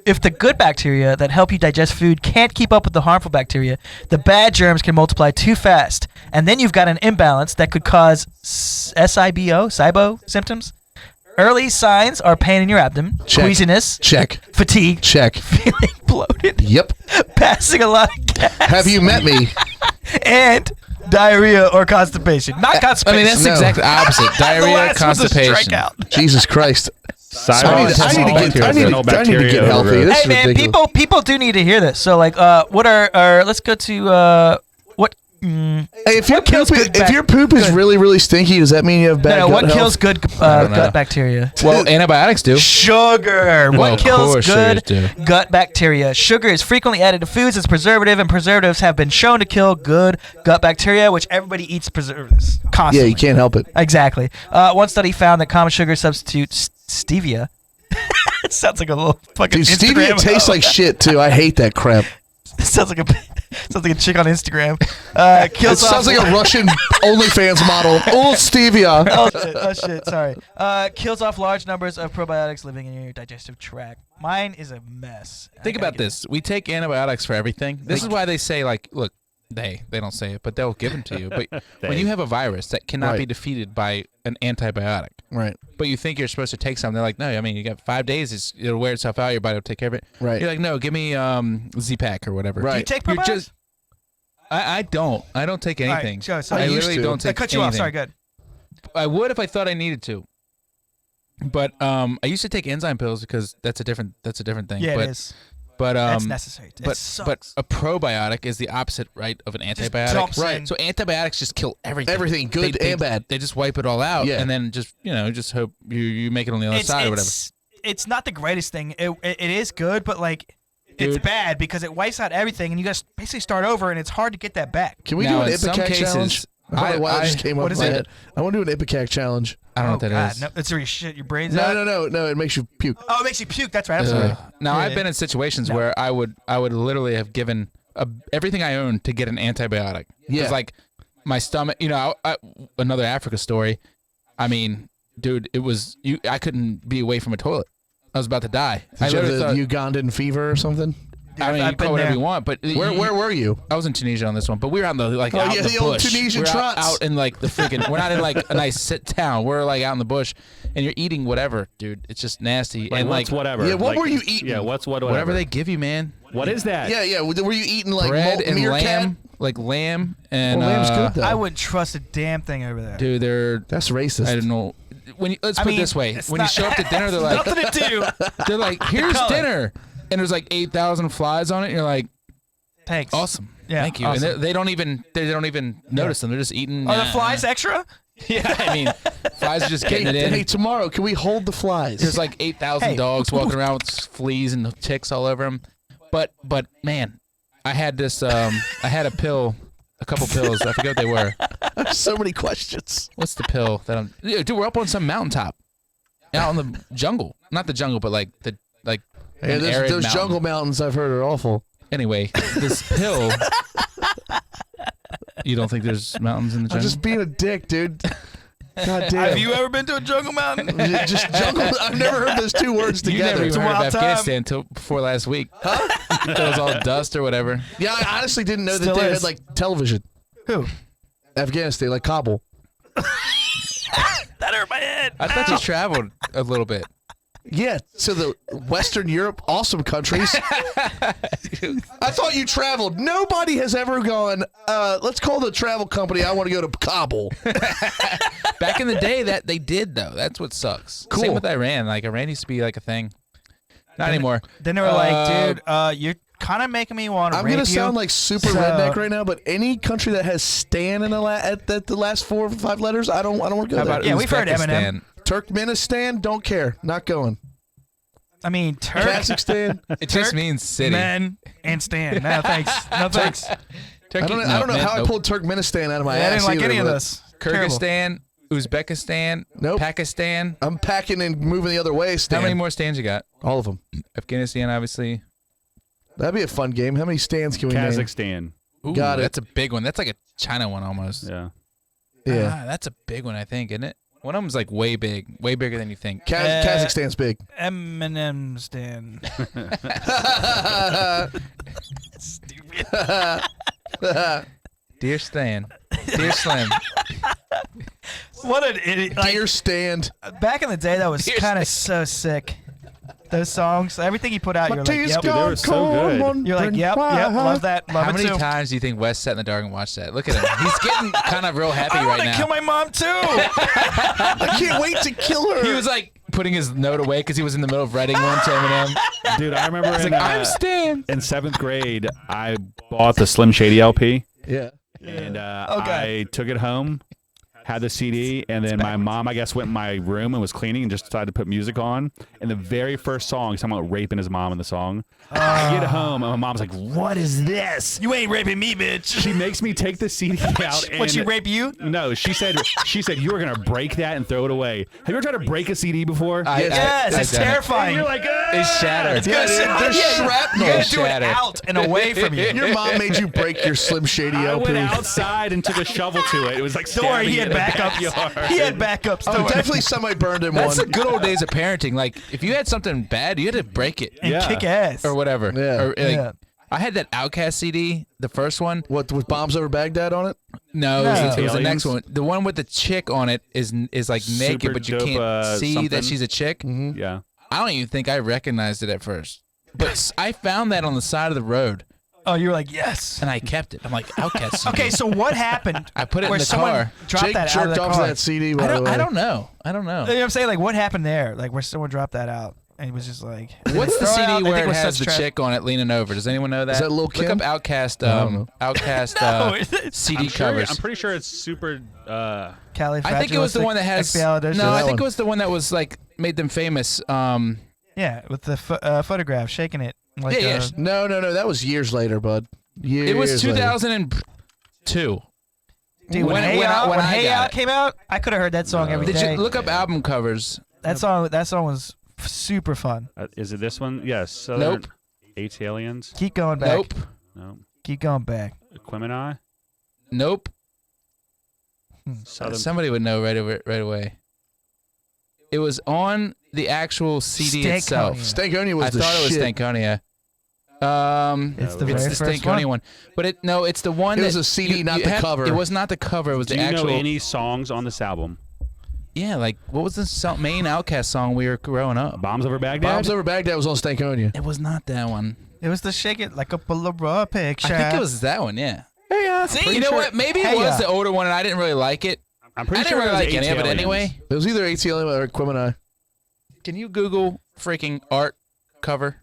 If the good bacteria that help you digest food can't keep up with the harmful bacteria, the bad germs can multiply too fast, and then you've got an imbalance that could cause SIBO symptoms. Early signs are pain in your abdomen, Check. queasiness, Check. fatigue, Check. feeling bloated, Yep. passing a lot of gas, Have you met me? and diarrhea or constipation. Not I constipation. mean, that's No. exactly opposite. The Diarrhea, last one's a constipation. strikeout. Jesus Christ. Cyber I need to get healthy. This Hey is man, ridiculous. people do need to hear this. So like, what are let's go to what? Hey, if your what kills poop, good if your poop is good- really, really stinky, does that mean you have bad No, gut what health? kills good don't know. gut bacteria? Well, antibiotics do. Sugar. Well, What of kills course good sugars gut bacteria? Sugar is frequently added to foods as preservative, and preservatives have been shown to kill good gut bacteria, which everybody eats preservatives Yeah, constantly. you can't help it. Exactly. One study found that common sugar substitutes stevia. It sounds like a little fucking Dude, Instagram. stevia tastes like shit, too. I hate that crap. It sounds like a chick on Instagram. It Kills sounds off like a Russian OnlyFans model. Oh, stevia. Oh shit, sorry. Kills off large numbers of probiotics living in your digestive tract. Mine is a mess. Think about this. We take antibiotics for everything. This is why they say, like, look, they don't say it, but they'll give them to you. But when you have a virus that cannot be defeated by an antibiotic, Right. but you think you're supposed to take something, they're like, no, I mean, you got 5 days, it'll wear itself out, your body will take care of it. Right. You're like, no, give me Z-Pack or whatever. Right. Do you take You're probiotics? just, I don't take anything. All right, sorry. I used literally to. don't I take cut you off. anything. Sorry, good. I would if I thought I needed to. But I used to take enzyme pills because that's a different thing. Yeah, but, it is. But That's necessary. It but sucks. a probiotic is the opposite, right, of an Just antibiotic. dumps Right. in. So antibiotics just kill everything. Everything, good They- and bad. They just wipe it all out, Yeah. and then just just hope you make it on the other side or whatever. It's not the greatest thing. It is good, but like it's Dude. bad because it wipes out everything, and you guys basically start over, and it's hard to get that back. Can we Now, do an in some Ipecac cases, challenge? I don't know why that just came up what in is my it? head. I want to do an Ipecac challenge. I don't know what that God, is. no, it's where you shit your brains out. No. It makes you puke. Oh, it makes you puke. That's right. I'm Ugh. sorry. Now Yeah, I've been in situations where I would literally have given everything I owned to get an antibiotic. Yeah. It's like my stomach. Another Africa story. I mean, dude, it was I couldn't be away from a toilet. I was about to die. I Did you have literally the thought. Ugandan fever or something? I mean, I've you been call whatever there. you want, but Where were you? I was in Tunisia on this one, but we were out in the out yeah, in the the old bush. Tunisian we're out, trots. out in like the freaking. We're not in like a nice sit town. We're like out in the bush, and you're eating whatever, dude. It's just nasty. Like, and what's like whatever? Yeah, what Like, were you eating? Yeah, whatever. whatever they give you, man. What is that? Yeah. Were you eating like Bread and meerkat? lamb, like lamb and Well, lamb's good though. I wouldn't trust a damn thing over there. dude, they're That's racist. I don't know. Let's I put mean, it this way: it's when you not- show up to dinner, they're like, nothing to do. they're like, here's color. dinner, and there's like 8,000 flies on it. And you're like, Thanks. awesome, Yeah, thank you. awesome. And they don't even notice them. They're just eating. Are the flies extra? Yeah, I mean, flies are just getting it in. Hey, tomorrow, can we hold the flies? There's like 8,000 Hey. dogs walking around with fleas and ticks all over them. But man, I had this. I had a couple pills. I forget what they were. I have so many questions. What's the pill that I'm? Yeah, dude, we're up on some mountaintop, out in the jungle. Not the jungle, but like Hey, an those arid mountain. jungle mountains I've heard are awful. Anyway, this pill. You don't think there's mountains in the I'm jungle? just being a dick, dude. God damn. Have you ever been to a jungle mountain? Just jungle. I've never heard those two words You never together. even a heard of wild time. Afghanistan until before last week. Huh? It was all dust or whatever. Yeah, I honestly didn't know Still that they is. had like television. Who? Afghanistan, like Kabul. That hurt my head. I thought you traveled a little bit. Yeah, so the Western Europe, awesome countries. I thought you traveled. Nobody has ever gone, let's call the travel company. I want to go to Kabul. Back in the day, that they did though. That's what sucks. Cool. Same with Iran. Like Iran used to be like a thing. Not anymore. Then they were like, dude, you're kind of making me want to I'm rape going to you. sound like super So- redneck right now, but any country that has Stan in the last 4 or 5 letters, I don't want to go How there. about Yeah, we've heard Uzbekistan? Turkmenistan, don't care. Not going. I mean, Turk, Kazakhstan. It just Turk, means city. men, and Stan. No, thanks. No, thanks. Turkey, I don't know man, how I nope. pulled Turkmenistan out of my I ass. didn't like either, any of but this. Terrible. Kyrgyzstan, Uzbekistan, Nope. Pakistan. I'm packing and moving the other way, Stan. How many more stands you got? All of them. Afghanistan, obviously. That'd be a fun game. How many stands can we name? Kazakhstan. Ooh, Got it. That's a big one. That's like a China one almost. Yeah. Yeah. That's a big one, I think, isn't it? One of them's like way bigger than you think. Kazakhstan's big. Eminem stand. Stupid. Dear Stan. Dear Slim. What an idiot! Deer stand. Back in the day, that was kind of so sick. Those songs, everything he put out, you're like, yep. Dude, they were so good. You're like, yep, love that, love How it many too. times do you think Wes sat in the dark and watched that? Look at him. He's getting kind of real happy I right want to now. kill my mom too. I can't wait to kill her. He was like putting his note away because he was in the middle of writing one to Eminem. Dude, I remember I'm Stan. in 7th grade, I bought the Slim Shady LP, Yeah. and Okay. I took it home, had the CD, and then my mom, I guess, went in my room and was cleaning and just decided to put music on. And the very first song, he's talking about raping his mom in the song. I get home, and my mom's like, what is this? You ain't raping me, bitch. She makes me take the CD out. And Would she rape you? No, she said you were going to break that and throw it away. Have you ever tried to break a CD before? Yes, it's terrifying. You're like, It's shattered. Yeah, there's shrapnel. You gotta do it Shattered. out and away from you. Your mom made you break your Slim Shady I LP. went outside and took a shovel to it. It was like Don't worry, he had stabbing backups. it in the backyard. He had backups. Don't Oh, worry. definitely somebody burned him That's one. the good old days of parenting. Like, if you had something bad, you had to break it And Yeah. kick ass. or whatever. Yeah. Or, like, Yeah. I had that Outkast CD, the first one. What, with Bombs Over Baghdad on it? No, No. it was the Aliens? next one. The one with the chick on it is like naked, Super but you dope, can't see something. that she's a chick. Yeah. I don't even think I recognized it at first. But I found that on the side of the road, Oh, you were like, yes. and I kept it. I'm like, Outkast CD. Okay, so what happened? I put it in where the someone car. dropped Jake that out of jerked the off car? that CD, by the way. I don't know. You know what I'm saying? Like, what happened there? Like, where someone dropped that out, and he was just like, What's the throw it CD out, they think where it was has such the trash. chick on it leaning over? Does anyone know that? Is that Lil' Look Kim? up Outkast, don't know. Outkast No, it's CD I'm covers. pretty sure it's super. Cali. I think it was the one that has. No, I That think one. it was the one that was like made them famous. Yeah, with the photograph shaking it. Like, Yeah, No, that was years later, bud. Years It was later. 2002. Dude, when Hey Out came out, I could have heard that song every Did day. you look up album covers? That song was super fun. Is it this one? Yes. Southern Nope. Aliens. Keep going back. Nope. No. Keep going back. Equimini. Nope. Southern. Somebody would know right away. It was on the actual CD Stankonia. itself. Stankonia was I the thought it was shit. Stankonia. It's the No, very It's the first Stankonia one. But it's the one It that was a CD, not the cover. It was not the cover. It was Do the you actual. know any songs on this album? Yeah, like what was the main Outkast song we were growing up? Bombs Over Baghdad. Bombs Over Baghdad was on Stankonia. It was not that one. It was the Shake It Like a Polaroid picture. I think it was that one. Yeah. See, You know what? Maybe it Hey, was the older one, and I didn't really like it. I'm I pretty didn't sure really it was like any of it Aliens. anyway. It was either ATL or Equimini. Can you Google freaking art cover?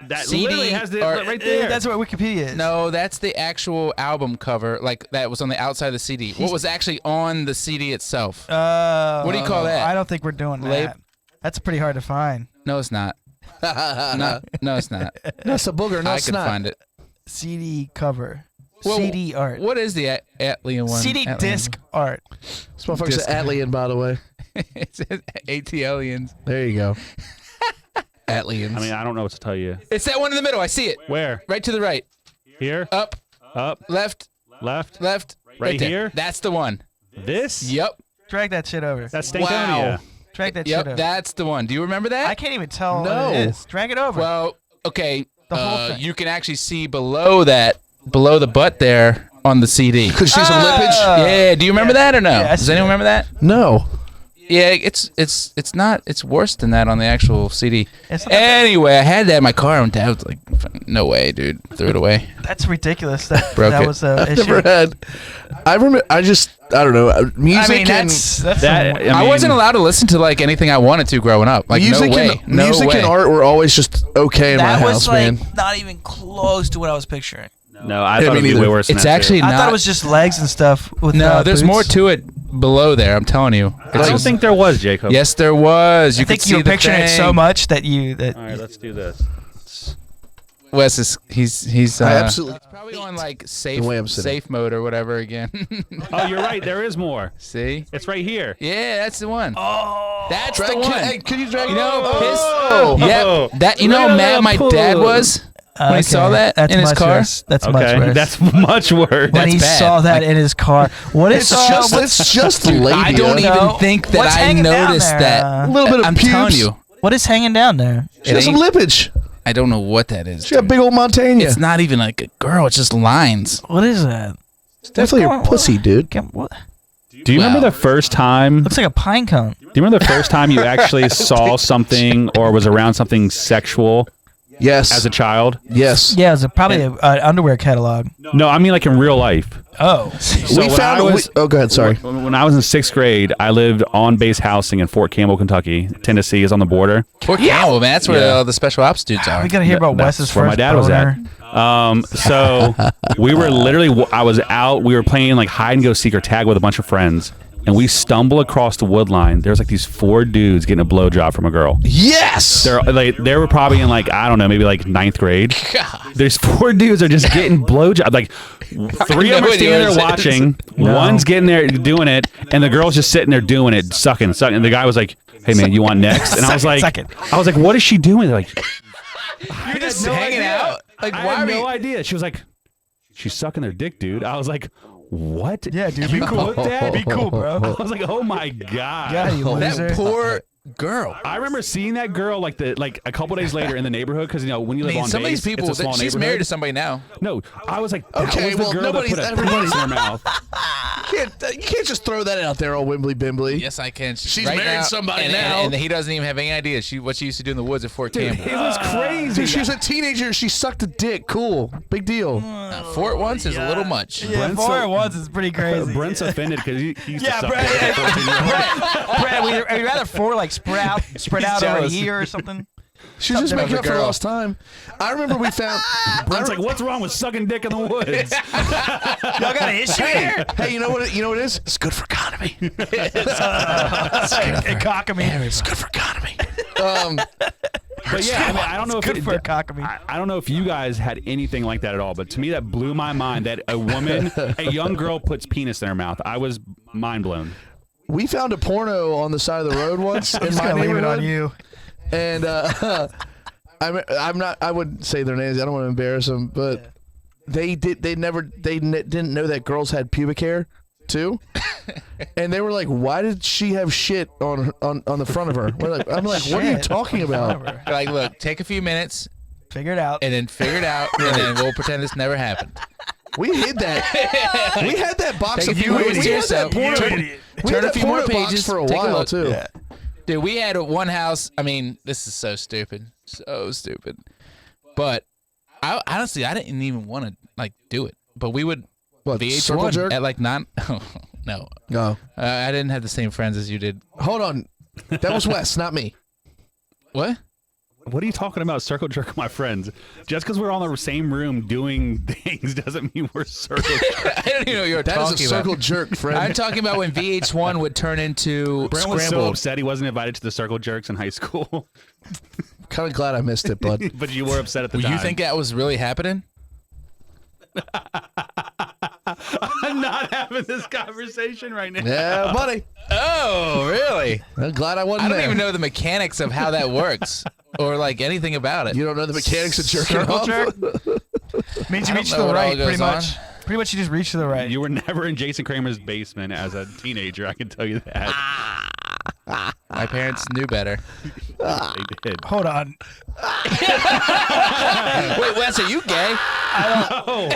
That CD literally has the or- right there. That's what Wikipedia is. No, that's the actual album cover, like that was on the outside of the CD. What was actually on the CD itself? What do you call that? I don't think we're doing that. That's pretty hard to find. No, it's not. No, it's not. That's a booger. No, I it's could not. find it. CD cover. Well, CD art. What is the Atlian one? CD Atlian. disc art. This motherfucker's Disc. an Atlian, by the way. It says ATLians. There you go. Atlians. I mean, I don't know what to tell you. It's that one in the middle. I see it. Where? Right to the right. Here? Up, Up? left, Left? left. Right there. here? That's the one. This? Yep. Drag that shit over. That's Stankonia. Wow. Drag that shit Yep. over. That's the one. Do you remember that? I can't even tell No. what it is. Drag it over. Well, okay. The whole thing. You can actually see below the butt there on the CD. Could see some Ah! lippage? Yeah. Do you remember that or no? Yeah, I Does see anyone that. remember that? No. Yeah, it's not. It's worse than that on the actual CD. It's not that- Anyway, I had that in my car, and Dad was like, "No way, dude! Threw it away." That's ridiculous. That Broke that it. was the I've issue. never had. I remember. I don't know. Music I mean, and that's That- some- I wasn't allowed to listen to like anything I wanted to growing up. Like music no way, and no music way. and art were always just okay in my that was house, like man. not even close to what I was picturing. No, I Yeah, thought me it'd be neither. way worse than It's that, actually too. not. I thought it was just legs and stuff. With, no, there's boots. more to it below there. I'm telling you. I don't think there was, Jacob. Yes, there was. You I think could you see were the picturing it so thing. much that you that. All right, let's do this. Wes is he's I absolutely. probably on like The way I'm sitting. safe mode or whatever again. Oh, you're right. There is more. See? It's right here. Yeah, that's the one. Oh, That's the one. Hey, could you drag? You know, Oh. piss. Oh. Yeah, that. You know Look how at mad that my pull. dad was. When he saw that in his much car? Worse. That's much Okay, worse. that's much worse. when That's he bad. saw that in his car. What is It's just labia. I don't even think that what's I hanging down noticed there? that. A little bit of I'm pubes. telling you, What is hanging down there? She has some lippage. I don't know what that is. She got big old Montana. It's not even like a girl. It's just lines. What is that? It's definitely your pussy, dude. What? Do you remember the first time? Looks like a pine cone. Do you remember the first time you actually saw something or was around something sexual Yes. as a child? Yes. Yeah, it was probably an underwear catalog. No, I mean like in real life. Oh. So We when found. I was, Oh, go ahead. Sorry. When I was in 6th grade, I lived on base housing in Fort Campbell, Kentucky. Tennessee is on the border. Fort Campbell, man. That's where all the special ops dudes are. We got to hear about That's Wes's where first my dad was at. boner. So we were literally, I was out, we were playing like hide and go seek or tag with a bunch of friends. And we stumble across the wood line. There's like these 4 dudes getting a blowjob from a girl. Yes. They were probably in like, I don't know, maybe like 9th grade. There's 4 dudes are just getting blowjob. Like 3 of them are standing there watching. One's getting there doing it, and the girl's just sitting there doing it, sucking. And the guy was like, "Hey man, you want next?" And I was like, "What is she doing?" They're like, You're just hanging out. Like, I why had are no you? idea. She was like, "She's sucking their dick, dude." I was like, "What?" Yeah, dude, be cool. Be cool, bro. I was like, "Oh my god." Yeah, you loser. That poor girl. I remember seeing that girl like a couple days later in the neighborhood because when you live on some of base, these people, it's a small she's neighborhood. married to somebody now. No, I was like, that Okay, was the well, girl that put a everybody's- penis in her mouth. You can't just throw that out there, old Wimbly Bimbly. Yes, I can. She's right married now, somebody and, now. and he doesn't even have any idea what she used to do in the woods at Fort Campbell. It was crazy. Dude, she was a teenager. She sucked a dick. Cool. Big deal. Fort once is a little much. Yeah, Brent's 4 so- at once is pretty crazy. Brent's offended because he used to Yeah, suck Brett. dick at 14-year-old. Brett, we'd rather 4 like spread out over a jealous. year or something. She was just Something making of up a for girl. lost time. I remember we found. Brent's like, what's wrong with sucking dick in the woods? Y'all got an issue here? Hey, you know what? You know what it is? It's good for economy. Cockamy. It's good for economy. But yeah, I mean, I don't know if Good for a cockamy. I don't know if you guys had anything like that at all, but to me that blew my mind that a woman, a young girl, puts penis in her mouth. I was mind blown. We found a porno on the side of the road once in I'm just my gonna leave it neighborhood, on you. and I'm not. I wouldn't say their names. I don't want to embarrass them, but they didn't know that girls had pubic hair too, and they were like, "Why did she have shit on the front of her?" I'm like, "What are you Shit. talking about?" They're like, look, take a few minutes Figure it out. and then figure it out, and then we'll pretend this never happened. We hid that. We had that box Take of a few porno. minutes to yourself. We Turn had a that few more porno box pages for a take while look. too. Yeah. Dude, we had one house. I mean, this is so stupid, But I honestly, I didn't even want to like do it. But we would What, circle VH1 jerk? at like 9. No, No. I didn't have the same friends as you did. Hold on. That was Wes, not me. What? What are you talking about? Circle jerk with my friends. Just because we're on the same room doing things doesn't mean we're circle jerk. I don't even know what you're That talking is a circle about. jerk, friend. I'm talking about when VH1 would turn into Brent was so Scrambled. upset he wasn't invited to the circle jerks in high school, Kind of glad I missed it, bud. but you were upset at the Well, time. you think that was really happening? I'm not having this conversation right now. Yeah, buddy. Oh, really? I'm glad I I wasn't don't there. even know the mechanics of how that works or like anything about it. You don't know the mechanics of jerking Circle off? jerk? Means you I reach don't to know the what all right, goes pretty on. much. Pretty much, you just reach to the right. You were never in Jason Kramer's basement as a teenager. I can tell you that. My parents knew better. They did. Hold on. Wait, Wes, are you gay? Oh,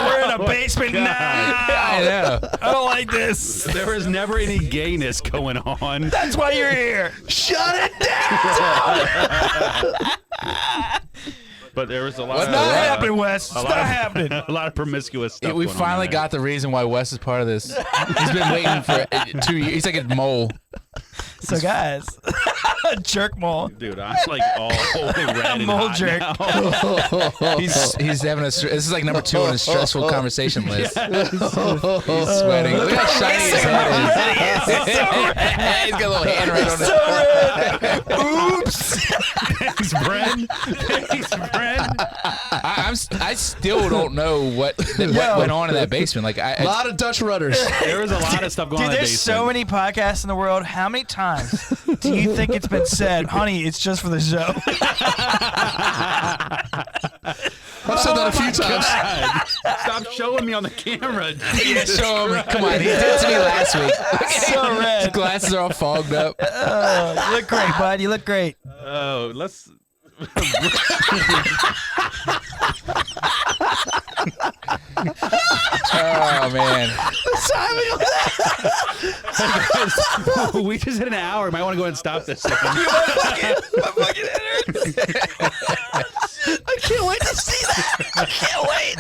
we're in a basement now. I know. I don't like this. There was never any gayness going on. That's why you're here. Shut it down! But there was a lot What's of Not not happening, Wes. It's a not lot of- happening. a lot of promiscuous stuff. We going on finally there. got the reason why Wes is part of this. He's been waiting for 2 years. He's like a mole. So, guys, jerk mole. Dude, I'm like all red and Mole hot jerk. now. He's having this is like number 2 on his stressful conversation list. He's sweating. Look how shiny his head is. He's got a little hand right on it. Oops. Thanks, Bren. Thanks, Bren. I still don't know what went on in that basement. Like A lot of Dutch rudders. There was a lot of stuff going Dude, on in the there's basement. so many podcasts in the world. How many times Do you think it's been said, honey? It's just for the show. I've said that a few times. Stop showing me on the camera. Yeah, show him. Come on, he did it to me last week. So red. His glasses are all fogged up. You look great, bud. You look great. Oh, let's. Oh man. We just hit an hour. Might want to go ahead and stop this. My fucking head hurts. I can't wait to see that. I can't wait.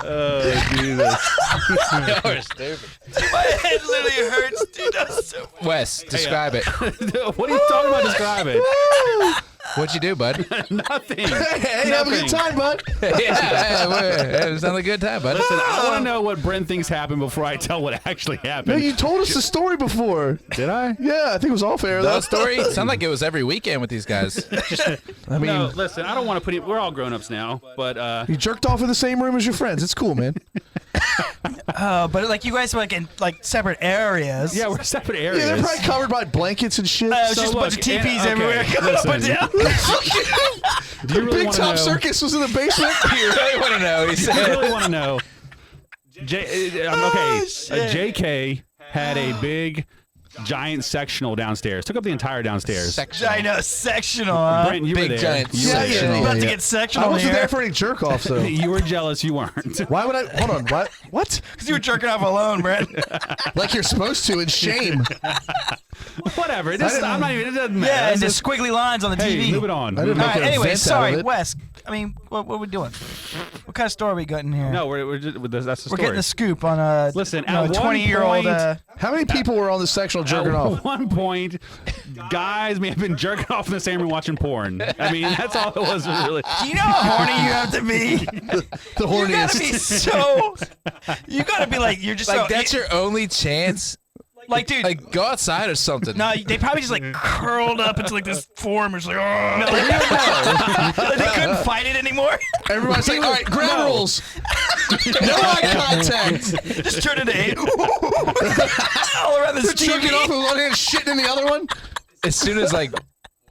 Oh, Jesus. You're stupid. My head literally hurts, dude. That's so funny. Wes, describe it. What are you talking about? Describe it. What'd you do, bud? Nothing. Hey, have a good time, bud. Yeah, it sounded a good time, bud. Listen, I want to know what Brent thinks happened before I tell what actually happened. No, you told us the story before. Did I? Yeah, I think it was all fair. The though. story sounded like it was every weekend with these guys. I mean, No, listen, I don't want to put it. We're all grown-ups now, but you jerked off in the same room as your friends. It's cool, man. But like you guys were like in like separate areas. yeah, we're separate areas. Yeah, they're probably covered by blankets and shit. It's So just a bunch of look, teepees okay, everywhere. Going up and listen. down. Do you really Big want to Top know? Circus was in the basement. You really want to know? He I said. really want to know. Okay, JK had a big, giant sectional downstairs. Took up the entire downstairs. I know, sectional, huh? Brent, you were Big there. giant You were Yeah, there. yeah, yeah. About to yeah. get sectional I wasn't here. there for any jerk offs though. You were jealous. You weren't. Why would I? Hold on. What? What? Because you were jerking off alone, Brent. Like you're supposed to in shame. Whatever. It doesn't, I'm not even. It doesn't matter. Yeah, and the It's just- squiggly lines on the hey, TV. move it on. I didn't All make right, an anyway, event out sorry, of it. Wes. I mean, what are we doing? What kind of story are we getting here? No, we're just, that's the We're story. getting the scoop on a Listen, at one 20-year-old. point- How many people were on the sectional jerking At off? one point, guys may have been jerking off in the same room watching porn. I mean, that's all it was really. Do you know how horny you have to be? The You gotta be horniest. so. You gotta be like you're just Like so, that's your only chance. like dude. Like go outside or something. No, they probably just like curled up into like this form. It's like, oh. Like, they couldn't fight it anymore. Everybody's like, all right, ground rules. No eye contact. Just turn it to 8. All around this Jerking off TV. with one hand, shitting in the other one. As soon as like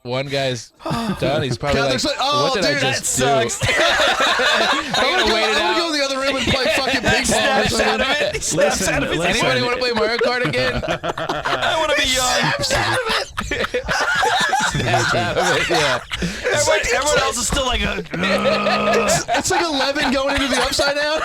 one guy's done, he's probably Yeah, like, there's like, oh, "What did I dude, That just sucks. do?" I gotta wait it I'm gonna go out. in the other room and play fucking He ping pong. or snaps out of something. it. He snaps Listen, out of it. listen. Anybody want to play Mario Kart again? I want to be young. Out of it, yeah. Everyone else is still like, It's like 11 going into the upside down.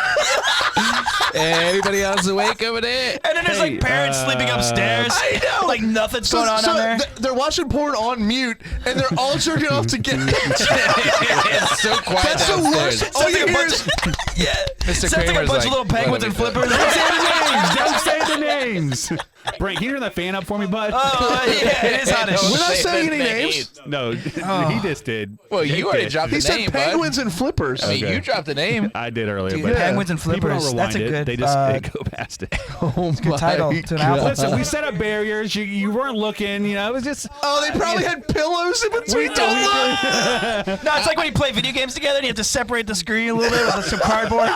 Anybody else awake over there? and then there's Hey, like parents sleeping upstairs. I know. Like nothing's going on there. They're watching porn on mute, and they're all jerking off together. It's so quiet That's the downstairs. worst. All you hear is, Yeah. Mr. Sounds like a Kramer's bunch like, of little penguins and "What are we flippers. Don't say the names. Brent, can you turn that fan up for me, bud? Oh, yeah, it is hot as We're shit. not Say saying the any names. names. No, he just did. Well, you Jake already did. dropped He the said name, penguins and flippers. bud. I mean, Okay. you dropped the name. I did earlier, Dude, but penguins and people don't flippers. rewind That's a it. good. They just they go past it. Oh good title to an album. Listen, we set up barriers. You weren't looking. You know, it was just. Oh, they probably had pillows in between. No, it's like when you play video games together and you have to separate the screen a little bit with some cardboard.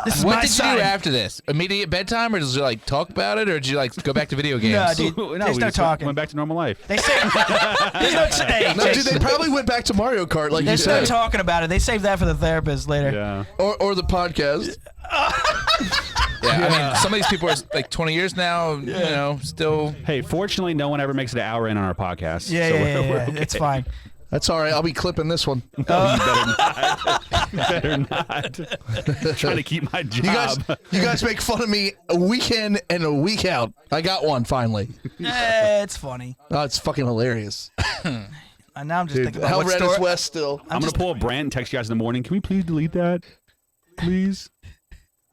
This is What my did you side. do after this? Immediate bedtime, or did you like talk about it, or did you like go back to video games? No, dude. No, There's we no just talking. went back to normal life. They say there's no. Hey, No, dude, they probably went back to Mario Kart, like you there's no said, talking about it. They save that for the therapist later. Yeah. or the podcast. Yeah, I mean, some of these people are like 20 years now, you know, still. Hey, fortunately, no one ever makes it an hour in on our podcast. Yeah, so yeah, we're yeah. okay. It's fine. That's all right. I'll be clipping this one. You better not. Trying to keep my job. You guys make fun of me a week in and a week out. I got one finally. It's funny. Oh, it's fucking hilarious. And now I'm just Dude, thinking about how what red story. is West still? I'm going to pull a Brent and text you guys in the morning. Can we please delete that? Please?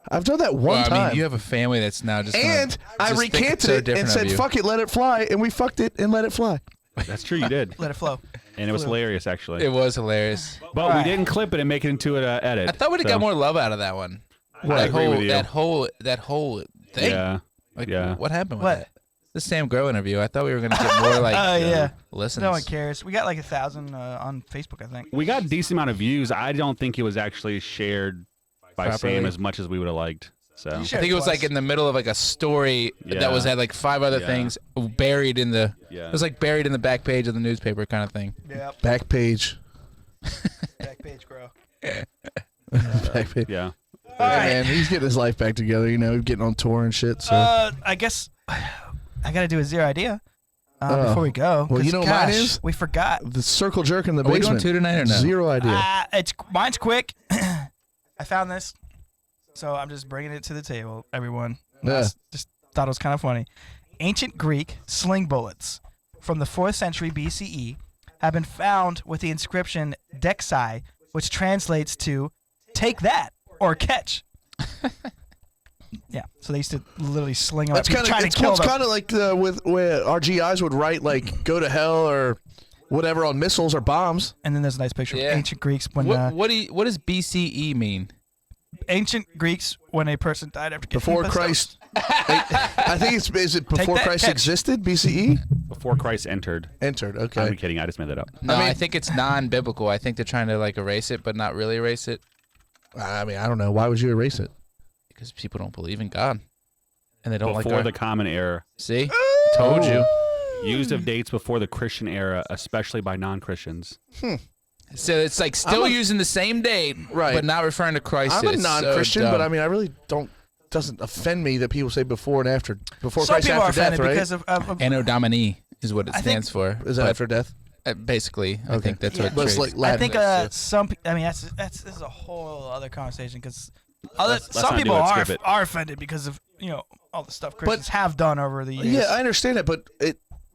I've done that one Well, I time. mean, you have a family that's now just. and I just think recanted so it and different said, of you. fuck it, let it fly. And we fucked it and let it fly. That's true, you did. Let it flow. And it was hilarious, actually. It was hilarious. But we didn't clip it and make it into an edit. I thought we'd have got more love out of that one. I agree with you. That whole thing. Yeah. Like, Yeah. What happened with What? that? The Sam Grow interview. I thought we were gonna get more like Oh yeah. listens. No one cares. We got like 1,000 on Facebook, I think. We got a decent amount of views. I don't think it was actually shared by Properly. Sam as much as we would have liked. So I think it was like in the middle of like a story that was had like 5 other things buried in the. Yeah. It was like buried in the back page of the newspaper kind of thing. Yep. Back page. Back page, bro. Back page. yeah. All right. Man, he's getting his life back together. You know, getting on tour and shit. So. I guess I gotta do a zero idea before we go. Well, you 'cause, know what mine gosh, is? We forgot. The circle jerk in the Are we basement. doing 2 tonight or no? Zero idea. Mine's quick. I found this, so I'm just bringing it to the table, everyone. Yeah. Just thought it was kind of funny. Ancient Greek sling bullets from the 4th century BCE have been found with the inscription Dexai, which translates to "take that" or "catch." Yeah, so they used to literally sling them. That's kind of it's kind of like with where our GIs would write like "go to hell" or whatever on missiles or bombs. And then there's a nice picture of ancient Greeks when What does BCE mean? ancient Greeks when a person died after getting Before pissed Christ. I think is it before that, Christ catch. existed? BCE Before Christ entered. entered. Okay. I'm kidding. I just made that up. No, I I mean- think it's non-biblical. I think they're trying to like erase it, but not really erase it I mean, I don't know. Why would you erase it? because people don't believe in God, and they don't Before like the God. Common Era. See, told you. Used of dates before the Christian era, especially by non-Christians. So it's like still using the same date, Right. but not referring to Christ. I'm a It's so non-Christian, but dumb. I mean, I really don't. Doesn't offend me that people say before and after. Before Some Christ, people are after death, offended right? because of Anno Domini is what it I think- stands for. Is that but, after death? basically, I think that's Yeah. what. But it's trades- like Latin. I think Yeah. some. I mean, this is a whole other conversation because Let's some not do people it, skip it. are offended because of all the stuff Christians have done over the years. Yeah, I understand that, but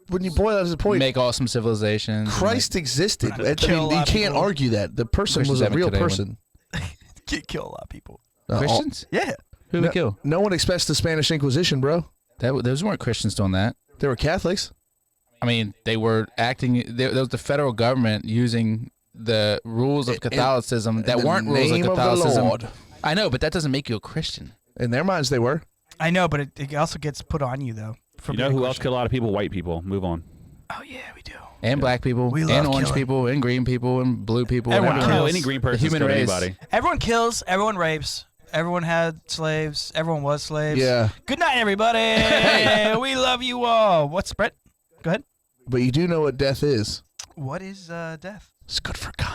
when you boil it to the point, make awesome civilizations. and, Christ existed. I Kill a mean, you lot of can't people. argue that the person Christians was a haven't real killed person. kill a lot of people. like, Christians. Yeah. Who No, we kill? no one expects the Spanish Inquisition, bro. Those weren't Christians doing that. They were Catholics. I mean, they were acting. That was the federal government using the rules of Catholicism that In the weren't rules of name of the Catholicism. Lord. I know, but that doesn't make you a Christian. In their minds, they were. I know, but it also gets put on you though. For You know being who a else Christian. killed a lot of people? White people. Move on. Oh yeah, we do. And black people, We and love orange killing. people, and green people, and blue people. Everyone and I don't know kills. any green person human killed race. anybody. Everyone kills. Everyone rapes. Everyone had slaves. Everyone was slaves. Yeah. Good night, everybody. We love you all. What's Brett? Go ahead. But you do know what death is. What is death? It's good for God.